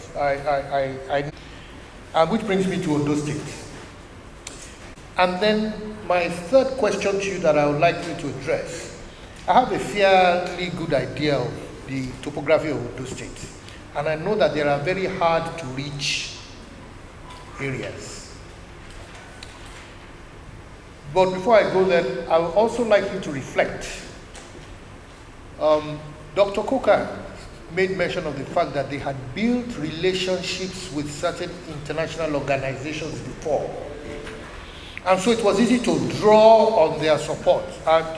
Which brings me to Ondo State. And then my third question to you that I would like you to address, I have a fairly good idea of the topography of Ondo State, and I know that there are very hard to reach areas. But before I go there, I would also like you to reflect. Dr. Coker made mention of the fact that they had built relationships with certain international organizations before. And so it was easy to draw on their support.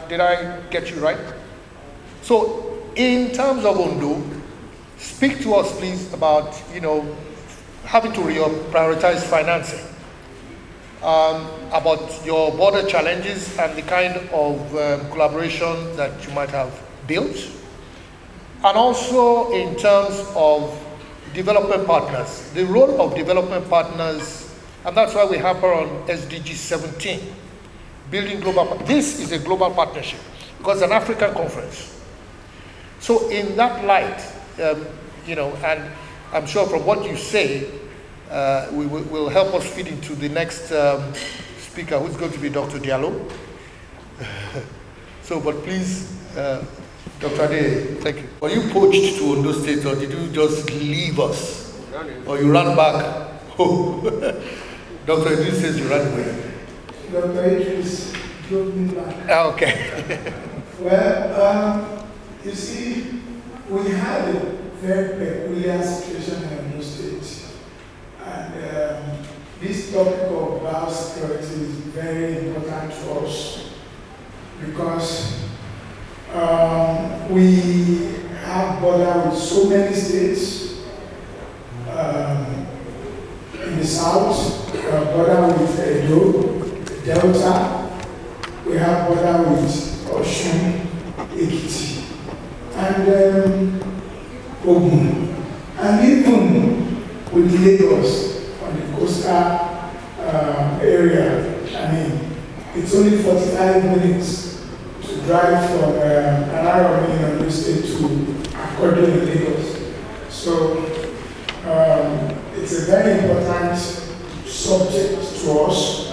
Did I get you right? So in terms of Ondo, speak to us please about, having to prioritize financing, about your border challenges and the kind of collaboration that you might have built, and also in terms of development partners, the role of development partners, and that's why we hamper on SDG 17, building global. This is a global partnership because it's an African conference. So in that light, and I'm sure from what you say, will help us feed into the next speaker, who's going to be Dr. Diallo. So, but please, Dr. Ade, thank you. Were you poached to Ondo State, or did you just leave us? Or you ran back? Oh. Dr. Idris says you ran away. Dr. Idris drove me back. Okay. Well, you see, we had a very peculiar situation in Ondo State. And this topic of biosecurity is very important to us because we have border with so many states. In the south, we have border with Edo, Delta, we have border with Osun, Ekiti, and Ogun, and even with Lagos on the coastal area. I mean, it's only 45 minutes to drive from Abayomi in Ondo State to Akkodo in Lagos. So it's a very important subject to us,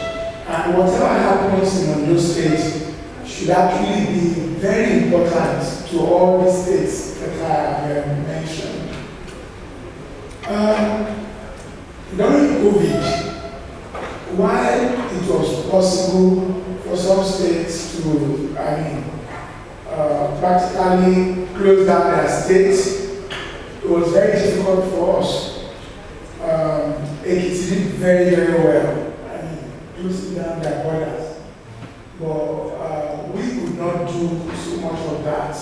and whatever happens in Ondo State should actually be very important to all the states that I have mentioned. During COVID, while it was possible for some states to, practically close down their states, it was very difficult for us. Ekiti did very, very well, closing down their borders. But we could not do so much of that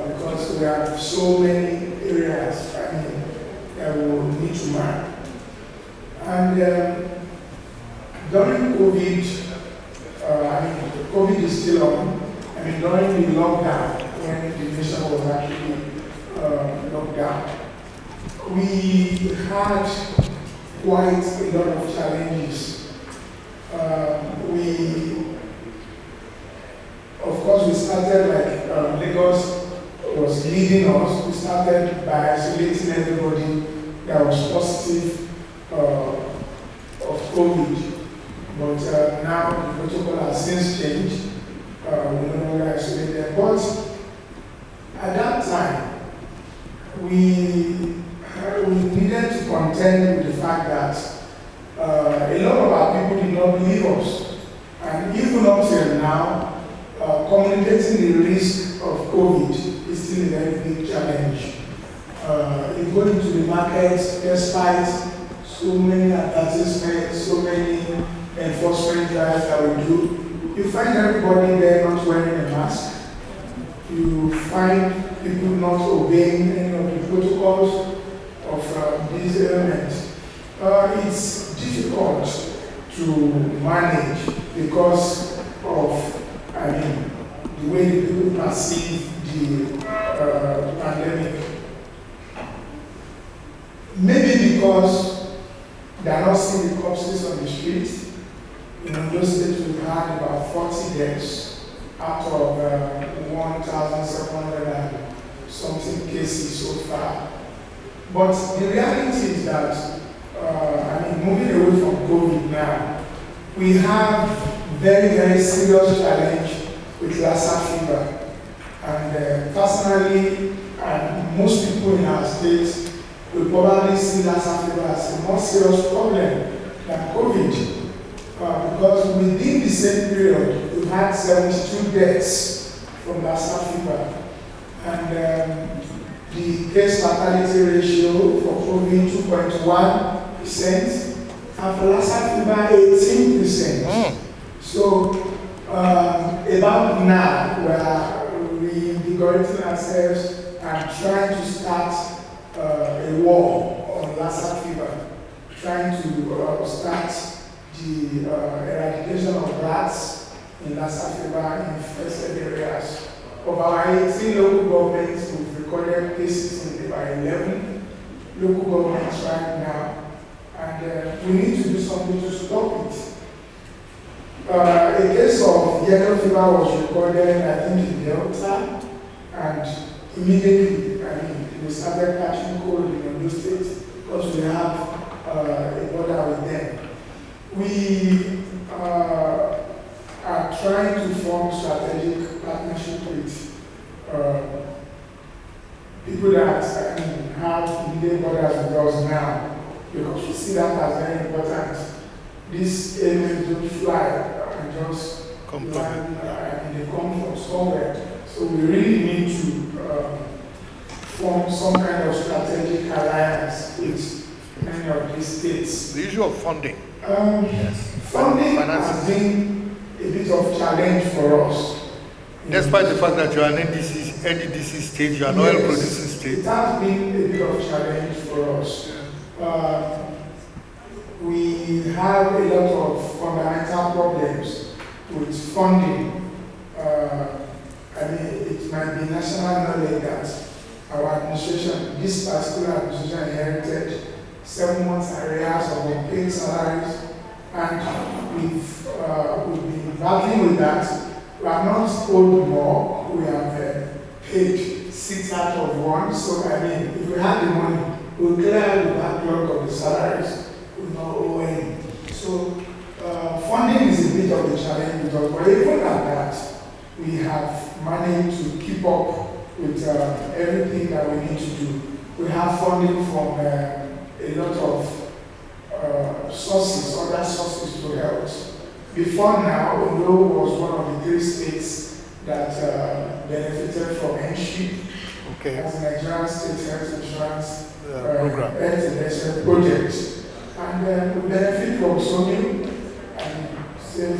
because we have so many areas that we will need to map. And during COVID, COVID is still on. During the lockdown, when the nation was actually locked down, we had quite a lot of challenges. Of course, we started Lagos was leading us. We started by isolating everybody that was positive of COVID. But now the protocol has since changed. We no longer isolate them. But at that time, we needed to contend with the fact that a lot of our people did not believe us. And even up till now, communicating the risk of COVID is still a very big challenge. You go into the market, despite so many advertisements, so many enforcement drives that we do, you find everybody there not wearing a mask. You find people not obeying any of the protocols of these elements. It's difficult to manage because of, the way the people perceive the pandemic. Maybe because they are not seeing the corpses on the streets. In those states, we've had about 40 deaths out of 1,700 and something cases so far. But the reality is that, moving away from COVID now, we have very, very serious challenge with Lassa fever. And personally, and most people in our state will probably see Lassa fever as a more serious problem than COVID. Because within the same period, we've had 72 deaths from Lassa fever. And the case fatality ratio for COVID 2.1%, and for Lassa fever 18%. So about now, we are reinvigorating ourselves and trying to start a war on Lassa fever, trying to start the eradication of rats in Lassa fever infested areas. Of our 18 local governments, we've recorded cases in about 11 local governments right now, and we need to do something to stop it. A case of yellow fever was recorded, I think, in Delta, and immediately, we started catching cold in Ondo State because we have a border with them. We are trying to form strategic partnership with people that have immediate borders with us now, because we see that as very important. These aliens don't fly and just land, they come from somewhere. So we really need to form some kind of strategic alliance with many of these states. The issue of funding. Funding has been a bit of challenge for us. Despite the fact that you are an NCDC state, you are an oil producing state. It has been a bit of challenge for us. We have a lot of fundamental problems with funding. It might be national knowledge that our administration, this particular administration, inherited 7 months arrears of unpaid salaries, and we've been battling with that. We have not owed more. We have paid 6 out of 1. So if we had the money, we'll clear the backlog of the salaries. We not owe any. So funding is a bit of a challenge with us, but even at that, we have managed to keep up with everything that we need to do. We have funding from a lot of sources, other sources to help. Before now, Ondo was one of the 3 states that benefited from NSHIP, as Nigerian State Health Insurance Program. Health project. And we benefit from SONIU and save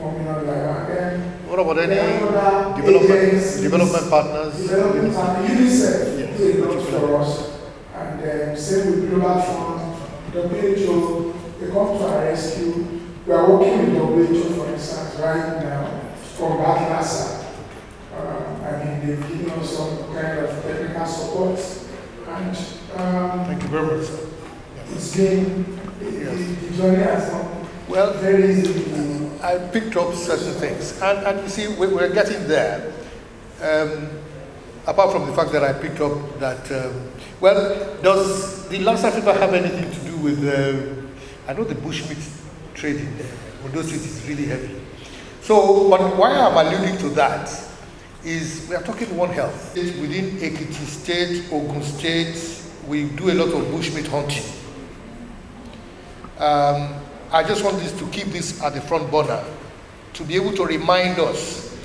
$1 million. What about any development partners? Development partners, UNICEF do a lot for us. And same with Global Fund, WHO, they come to our rescue. We are working with WHO, for instance, right now to combat Lassa. They've given us some kind of technical support. And thank you very much, sir. It's been, the journey has not very easy. I picked up certain things, and you see, we're getting there. Apart from the fact that I picked up that, does the Lassa fever have anything to do with, I know the bushmeat trading there, Ondo State is really heavy. So, but why I'm alluding to that is we are talking One Health. Within Ekiti State, Ogun State, we do a lot of bushmeat hunting. I just want this to keep this at the front burner, to be able to remind us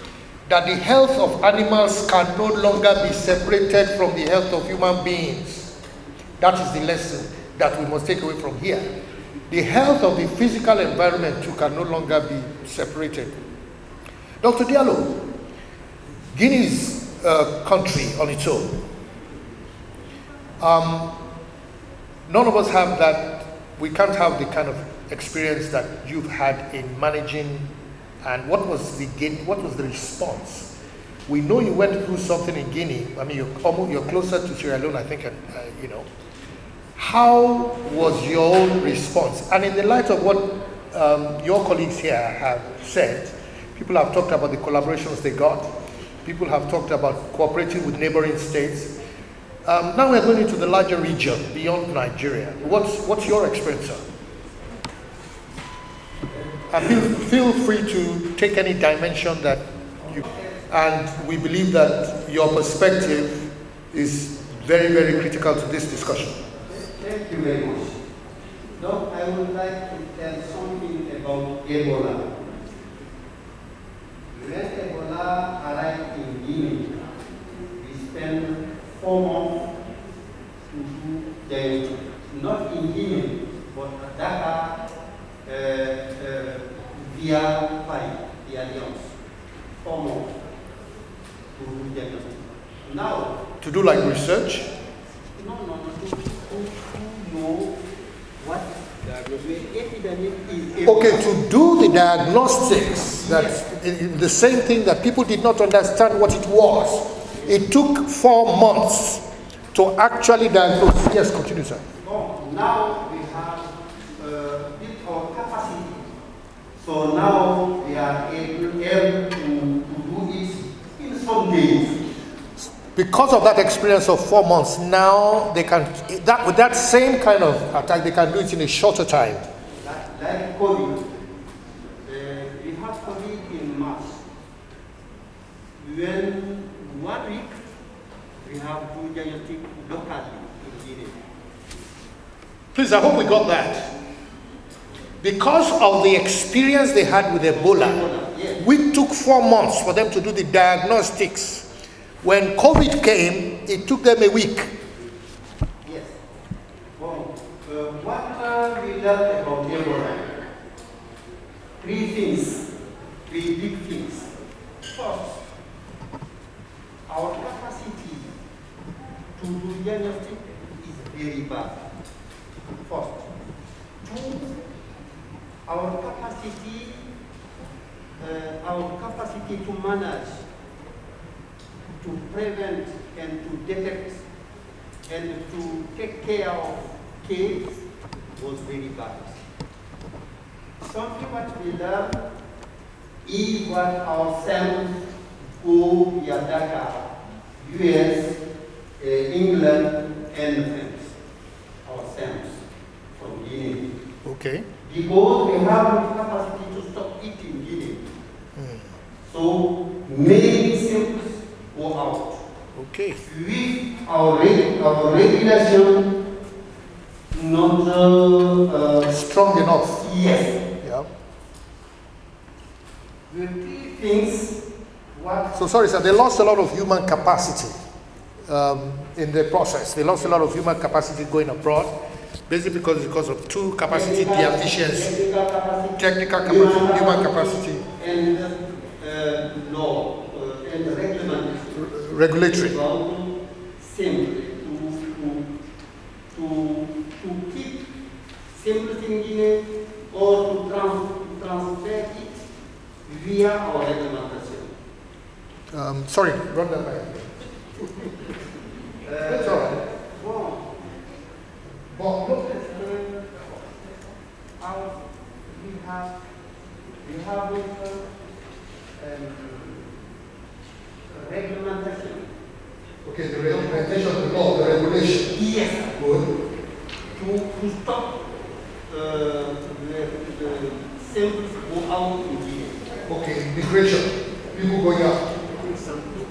that the health of animals can no longer be separated from the health of human beings. That is the lesson that we must take away from here. The health of the physical environment too can no longer be separated. Dr. Diallo, Guinea is a country on its own. None of us have that. We can't have the kind of experience that you've had in managing. And what was the response? We know you went through something in Guinea. You're closer to Sierra Leone, I think. How was your own response? And in the light of what your colleagues here have said, people have talked about the collaborations they got. People have talked about cooperating with neighboring states. Now we're going into the larger region beyond Nigeria. What's your experience, sir? feel free to take any dimension that you, and we believe that your perspective is very, very critical to this discussion. Thank you very much. Doc, I would like to tell something about Ebola. When Ebola arrived in Guinea, we spent 4 months to do the, not in Guinea, but at Dakar, via the Alliance. 4 months to do diagnostic. Now, to do like research? No, to know what the epidemic is. Okay, to do the diagnostics, that's the same thing that people did not understand what it was. It took 4 months to actually diagnose. Yes, continue, sir. Oh, now we have built our capacity. So now we are able to do it in some days. Because of that experience of 4 months, now they can, with that same kind of attack, they can do it in a shorter time. Like COVID. We had COVID in March. When 1 week, we have to diagnostic locally in Guinea. Please, I hope we got that. Because of the experience they had with Ebola, yes. We took 4 months for them to do the diagnostics. When COVID came, it took them a week. Yes. Well, what we learned about Ebola? 3 things, 3 big things. First, our capacity to do diagnostic is very bad. First. 2, our capacity to manage, to prevent and to detect and to take care of kids was very bad. Something what we learned is what our SAMs go via Dakar, US, England, and France. Our SAMs from Guinea. Okay. Because we have the capacity to stop it in Guinea. So many samples go out. Okay. With our regulation not strong enough. Yes. Yeah. The 3 things. What? So sorry, sir. They lost a lot of human capacity in the process. They lost a lot of human capacity going abroad, basically because of 2 capacity deficiency, technical capacity, human capacity, and law and regulatory. Simply to keep samples in Guinea or to transfer it via our reglementation. Sorry, run that back. That's all right. We have reglementation. Okay, the reglementation, the law, the regulation. Yes. Good. To stop the samples go out in Guinea. Okay, migration. People going out.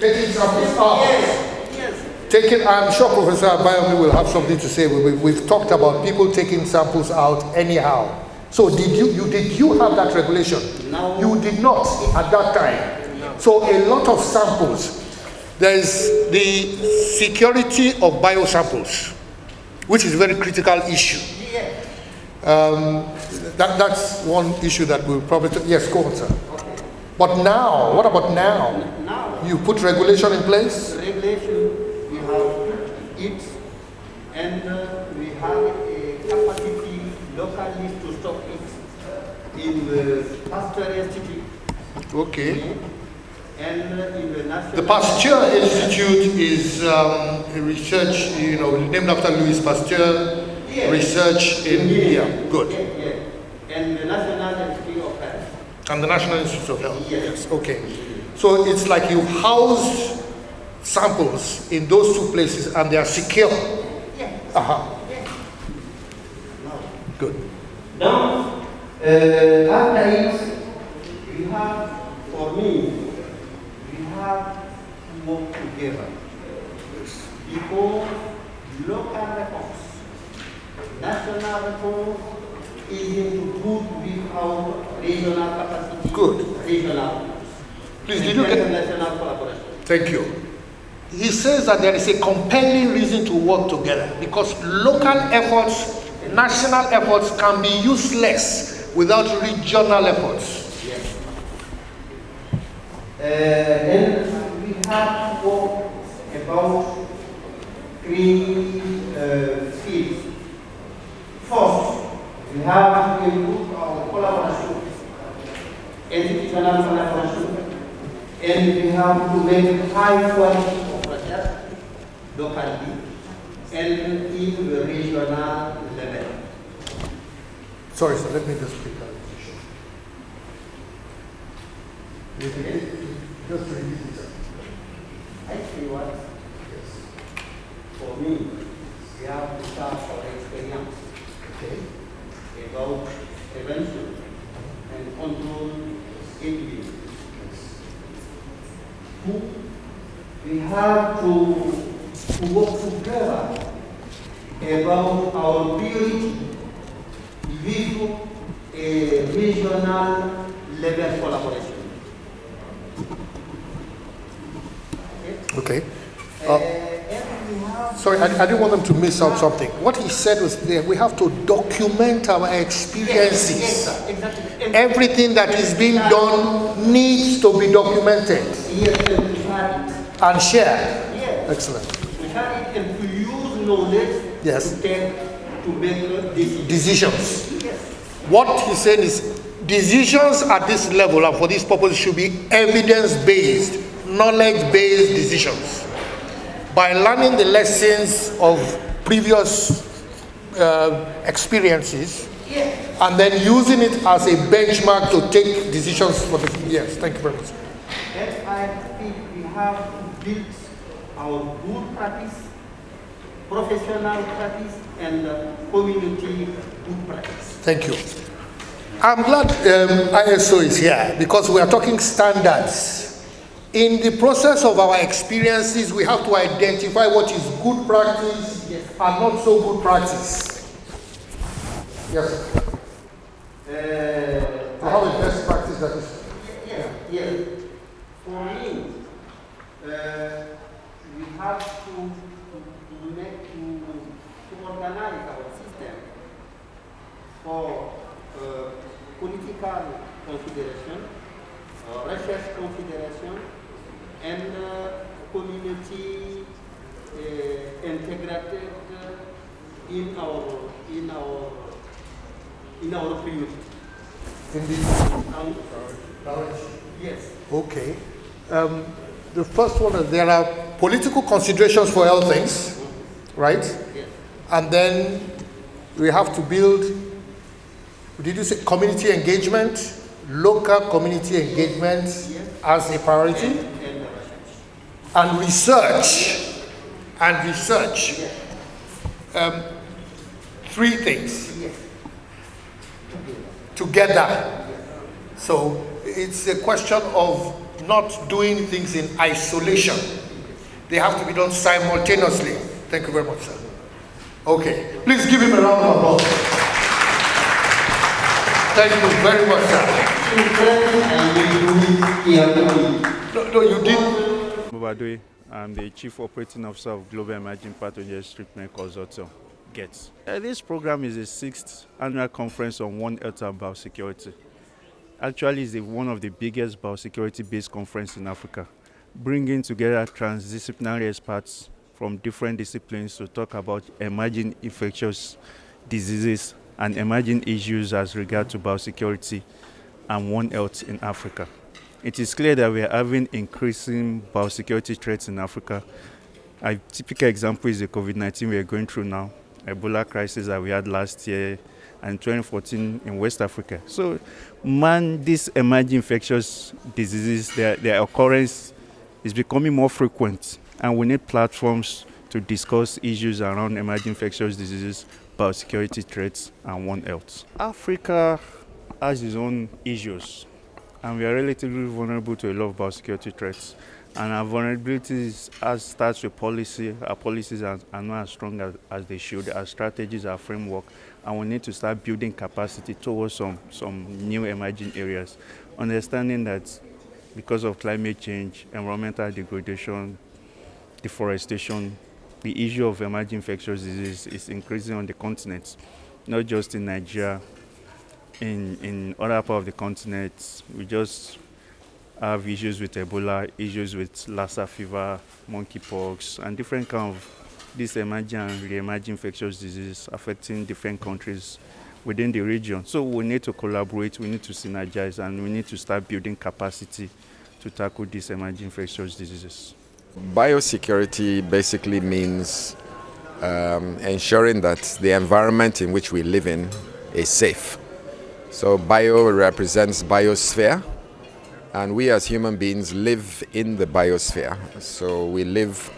Taking samples out. Yes. Yes. Taking, I'm sure Professor Abayomi will have something to say. We've talked about people taking samples out anyhow. So did you have that regulation? No. You did not at that time. No. So a lot of samples. There is the security of biosamples, which is a very critical issue. Yeah. That's one issue that we'll probably, yes, go on, sir. Okay. But now, what about now? Now. You put regulation in place? Regulation, we have it, and we have a capacity locally to stop it in the Pasteur Institute. Okay. And in the national... The Pasteur Institute is a research, named after Louis Pasteur, yes. Research in India. Good. Yeah, yeah. And the National Institute of Health. And the National Institute of Health. Yes. Okay. So it's like you house samples in those 2 places and they are secure. Yes. Uh-huh. Yes. Good. Now, After it, we have, for me, we have to work together. Because local reforms, national reforms isn't good without regional capacity. Good. Regional. Please, did you get international collaboration? Thank you. He says that there is a compelling reason to work together because local efforts, national efforts can be useless without regional efforts. Yes. Then we have to work about three fields. First, we have to improve our collaboration, institutional collaboration, and we have to make high quality of research locally and in the regional level. Sorry, sir, let me just pick that issue. Just repeat it. I see what? Yes. For me, we have to start our experience. Okay. About prevention and control epidemics. We have to work together about our priority with a regional level collaboration. Okay. Sorry, I didn't want them to miss out something. What he said was that we have to document our experiences. Yes, exactly. Everything that is being done needs to be documented. Yes, and share. Yes. Excellent. We have it and to use knowledge yes. to make decisions. Yes. What he's saying is decisions at this level and for this purpose should be evidence-based, knowledge-based decisions. By learning the lessons of previous experiences and then using it as a benchmark to take decisions for the yes. Thank you very much. And I think we have built our good practice, professional practice, and community good practice. Thank you. I'm glad ISO is here because we are talking standards. In the process of our experiences, we have to identify what is good practice and not so good practice. Yes. To have a best practice that is. Yes. For me, we have to organize our system for political consideration, research consideration, and community integrated in our priority. Yes. Okay. The first one is there are political considerations for all things, right? Yes. And then we have to build, did you say community engagement, local community engagement as a priority? And research. And research. Three things. Together. So it's a question of not doing things in isolation. They have to be done simultaneously. Thank you very much, sir. Okay. Please give him a round of applause. Thank you very much, sir. No, you did. Babatunde, I'm the Chief Operating Officer of Global Emerging Pathogens Treatment Consortium, GETS. This program is the 6th annual conference on One Health and Biosecurity. Actually, it's one of the biggest biosecurity-based conferences in Africa, bringing together transdisciplinary experts from different disciplines to talk about emerging infectious diseases and emerging issues as regards to biosecurity and One Health in Africa. It is clear that we are having increasing biosecurity threats in Africa. A typical example is the COVID-19 we are going through now, Ebola crisis that we had last year, and 2014 in West Africa. So, these emerging infectious diseases, their occurrence is becoming more frequent, and we need platforms to discuss issues around emerging infectious diseases, biosecurity threats, and One Health. Africa has its own issues, and we are relatively vulnerable to a lot of biosecurity threats. And our vulnerabilities starts with policy. Our policies are not as strong as they should. Our strategies, our framework, and we need to start building capacity towards some new emerging areas. Understanding that because of climate change, environmental degradation, deforestation, the issue of emerging infectious disease is increasing on the continent, not just in Nigeria. In other parts of the continent, we just have issues with Ebola, issues with Lassa fever, monkeypox, and different kinds of these emerging and re-emerging infectious diseases affecting different countries within the region. So we need to collaborate, we need to synergize, and we need to start building capacity to tackle these emerging infectious diseases. Biosecurity basically means ensuring that the environment in which we live in is safe. So bio represents biosphere, and we as human beings live in the biosphere. So we live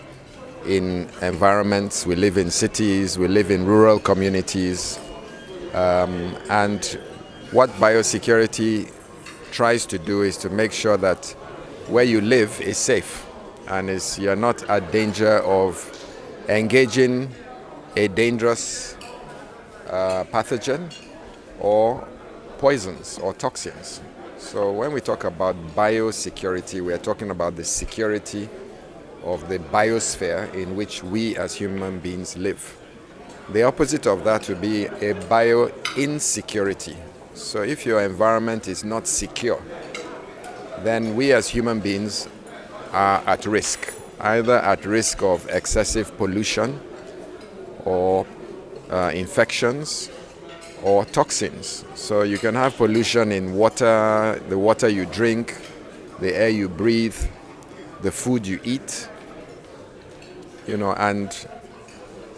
in environments, we live in cities, we live in rural communities, and what biosecurity tries to do is to make sure that where you live is safe, and you're not at danger of engaging a dangerous pathogen or poisons or toxins. So when we talk about biosecurity, we are talking about the security of the biosphere in which we as human beings live. The opposite of that would be a bio-insecurity. So if your environment is not secure, then we as human beings are at risk, either at risk of excessive pollution or infections or toxins. So you can have pollution in water, the water you drink, the air you breathe, the food you eat, and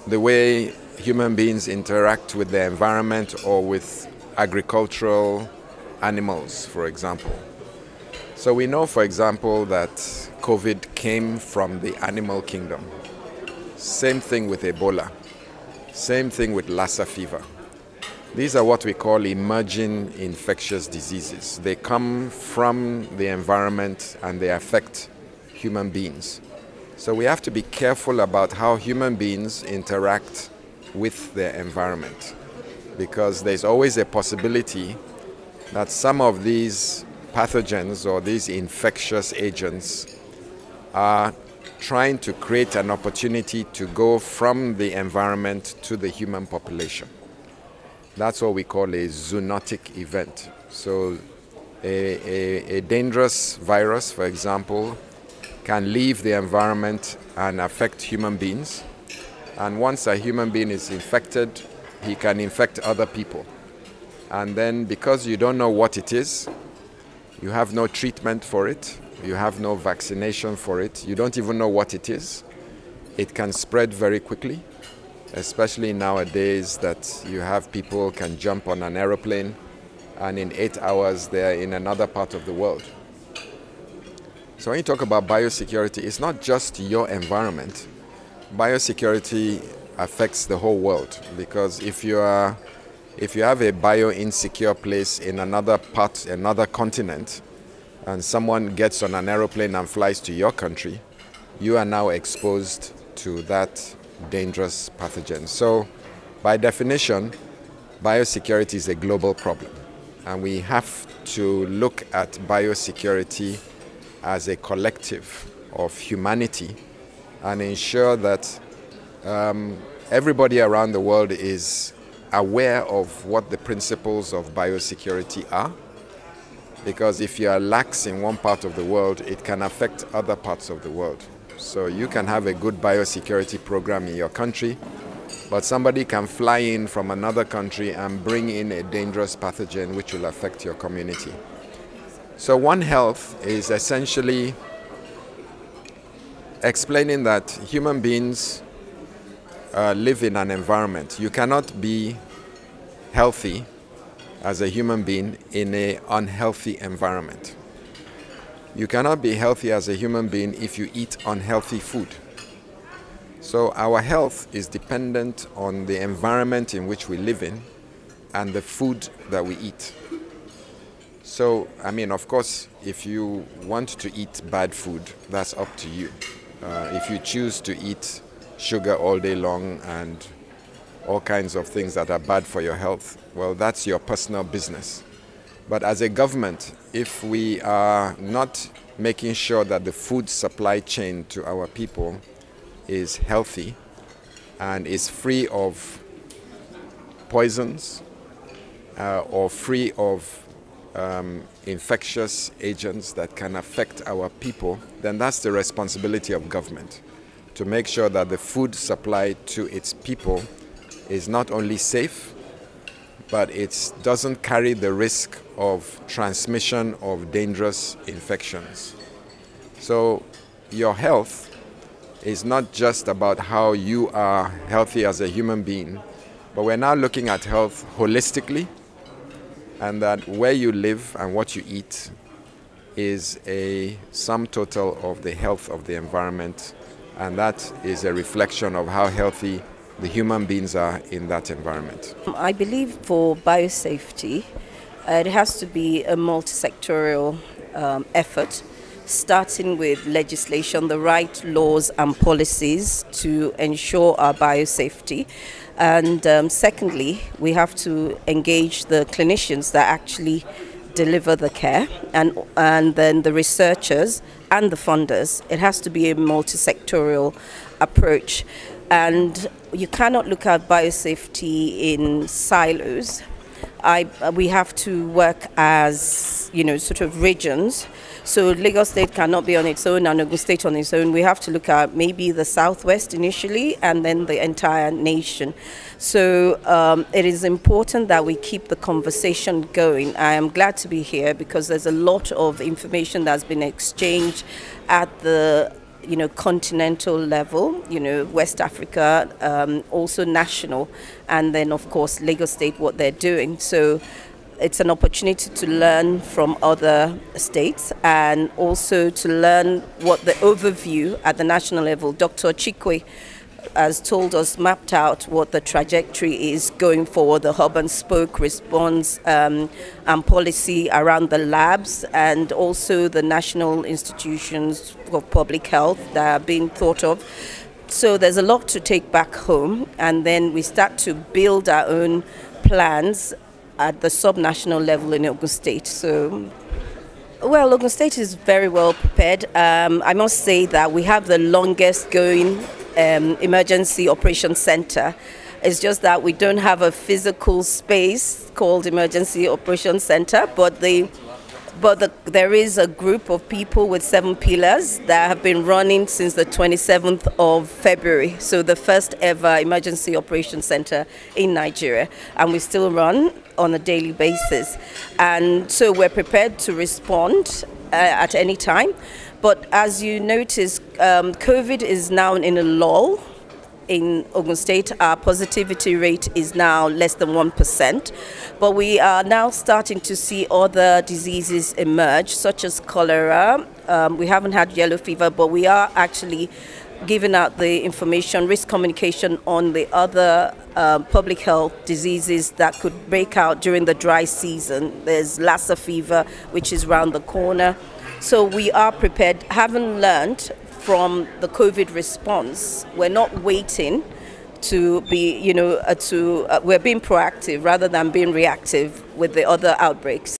the way human beings interact with the environment or with agricultural animals, for example. So we know, for example, that COVID came from the animal kingdom. Same thing with Ebola. Same thing with Lassa fever. These are what we call emerging infectious diseases. They come from the environment and they affect human beings. So we have to be careful about how human beings interact with their environment, because there's always a possibility that some of these pathogens or these infectious agents are trying to create an opportunity to go from the environment to the human population. That's what we call a zoonotic event. So a dangerous virus, for example, can leave the environment and affect human beings. And once a human being is infected, he can infect other people. And then because you don't know what it is, you have no treatment for it, you have no vaccination for it, you don't even know what it is, it can spread very quickly. Especially nowadays that you have people can jump on an aeroplane and in 8 hours they're in another part of the world. So when you talk about biosecurity, it's not just your environment. Biosecurity affects the whole world, because if you have a bio-insecure place in another continent, and someone gets on an aeroplane and flies to your country, you are now exposed to that dangerous pathogen. So by definition, biosecurity is a global problem, and we have to look at biosecurity as a collective of humanity and ensure that everybody around the world is aware of what the principles of biosecurity are, because if you are lax in one part of the world, it can affect other parts of the world. So you can have a good biosecurity program in your country, but somebody can fly in from another country and bring in a dangerous pathogen which will affect your community. So One Health is essentially explaining that human beings live in an environment. You cannot be healthy as a human being in an unhealthy environment. You cannot be healthy as a human being if you eat unhealthy food. So our health is dependent on the environment in which we live in and the food that we eat. So, I mean, of course, if you want to eat bad food, that's up to you. If you choose to eat sugar all day long and all kinds of things that are bad for your health, well, that's your personal business. But as a government, if we are not making sure that the food supply chain to our people is healthy and is free of poisons or free of infectious agents that can affect our people, then that's the responsibility of government, to make sure that the food supply to its people is not only safe, but it doesn't carry the risk of transmission of dangerous infections. So your health is not just about how you are healthy as a human being, but we're now looking at health holistically, and that where you live and what you eat is a sum total of the health of the environment, and that is a reflection of how healthy the human beings are in that environment. I believe for biosafety, it has to be a multi-sectorial effort, starting with legislation, the right laws and policies to ensure our biosafety. And secondly, we have to engage the clinicians that actually deliver the care, and then the researchers and the funders. It has to be a multi-sectorial approach. And you cannot look at biosafety in silos. We have to work as, sort of regions. So Lagos State cannot be on its own and Ogun State on its own. We have to look at maybe the Southwest initially and then the entire nation. So it is important that we keep the conversation going. I am glad to be here because there's a lot of information that's been exchanged at the continental level, West Africa, also national, and then of course Lagos State, what they're doing. So it's an opportunity to learn from other states and also to learn what the overview at the national level. Dr. Chikwe has told us, mapped out what the trajectory is going forward, the hub and spoke response and policy around the labs, and also the national institutions of public health that are being thought of. So there's a lot to take back home, and then we start to build our own plans at the subnational level in Ogun State. So, well, Ogun State is very well prepared. I must say that we have the longest going emergency operations center. It's just that we don't have a physical space called emergency operations center, but there is a group of people with 7 pillars that have been running since the 27th of February. So the first ever emergency operations center in Nigeria, and we still run on a daily basis. And so we're prepared to respond at any time. But as you notice, COVID is now in a lull. In Ogun State, our positivity rate is now less than 1%. But we are now starting to see other diseases emerge, such as cholera. We haven't had yellow fever, but we are actually giving out the information, risk communication on the other public health diseases that could break out during the dry season. There's Lassa fever, which is around the corner. So we are prepared, having learned from the COVID response. We're not waiting to be, we're being proactive rather than being reactive with the other outbreaks.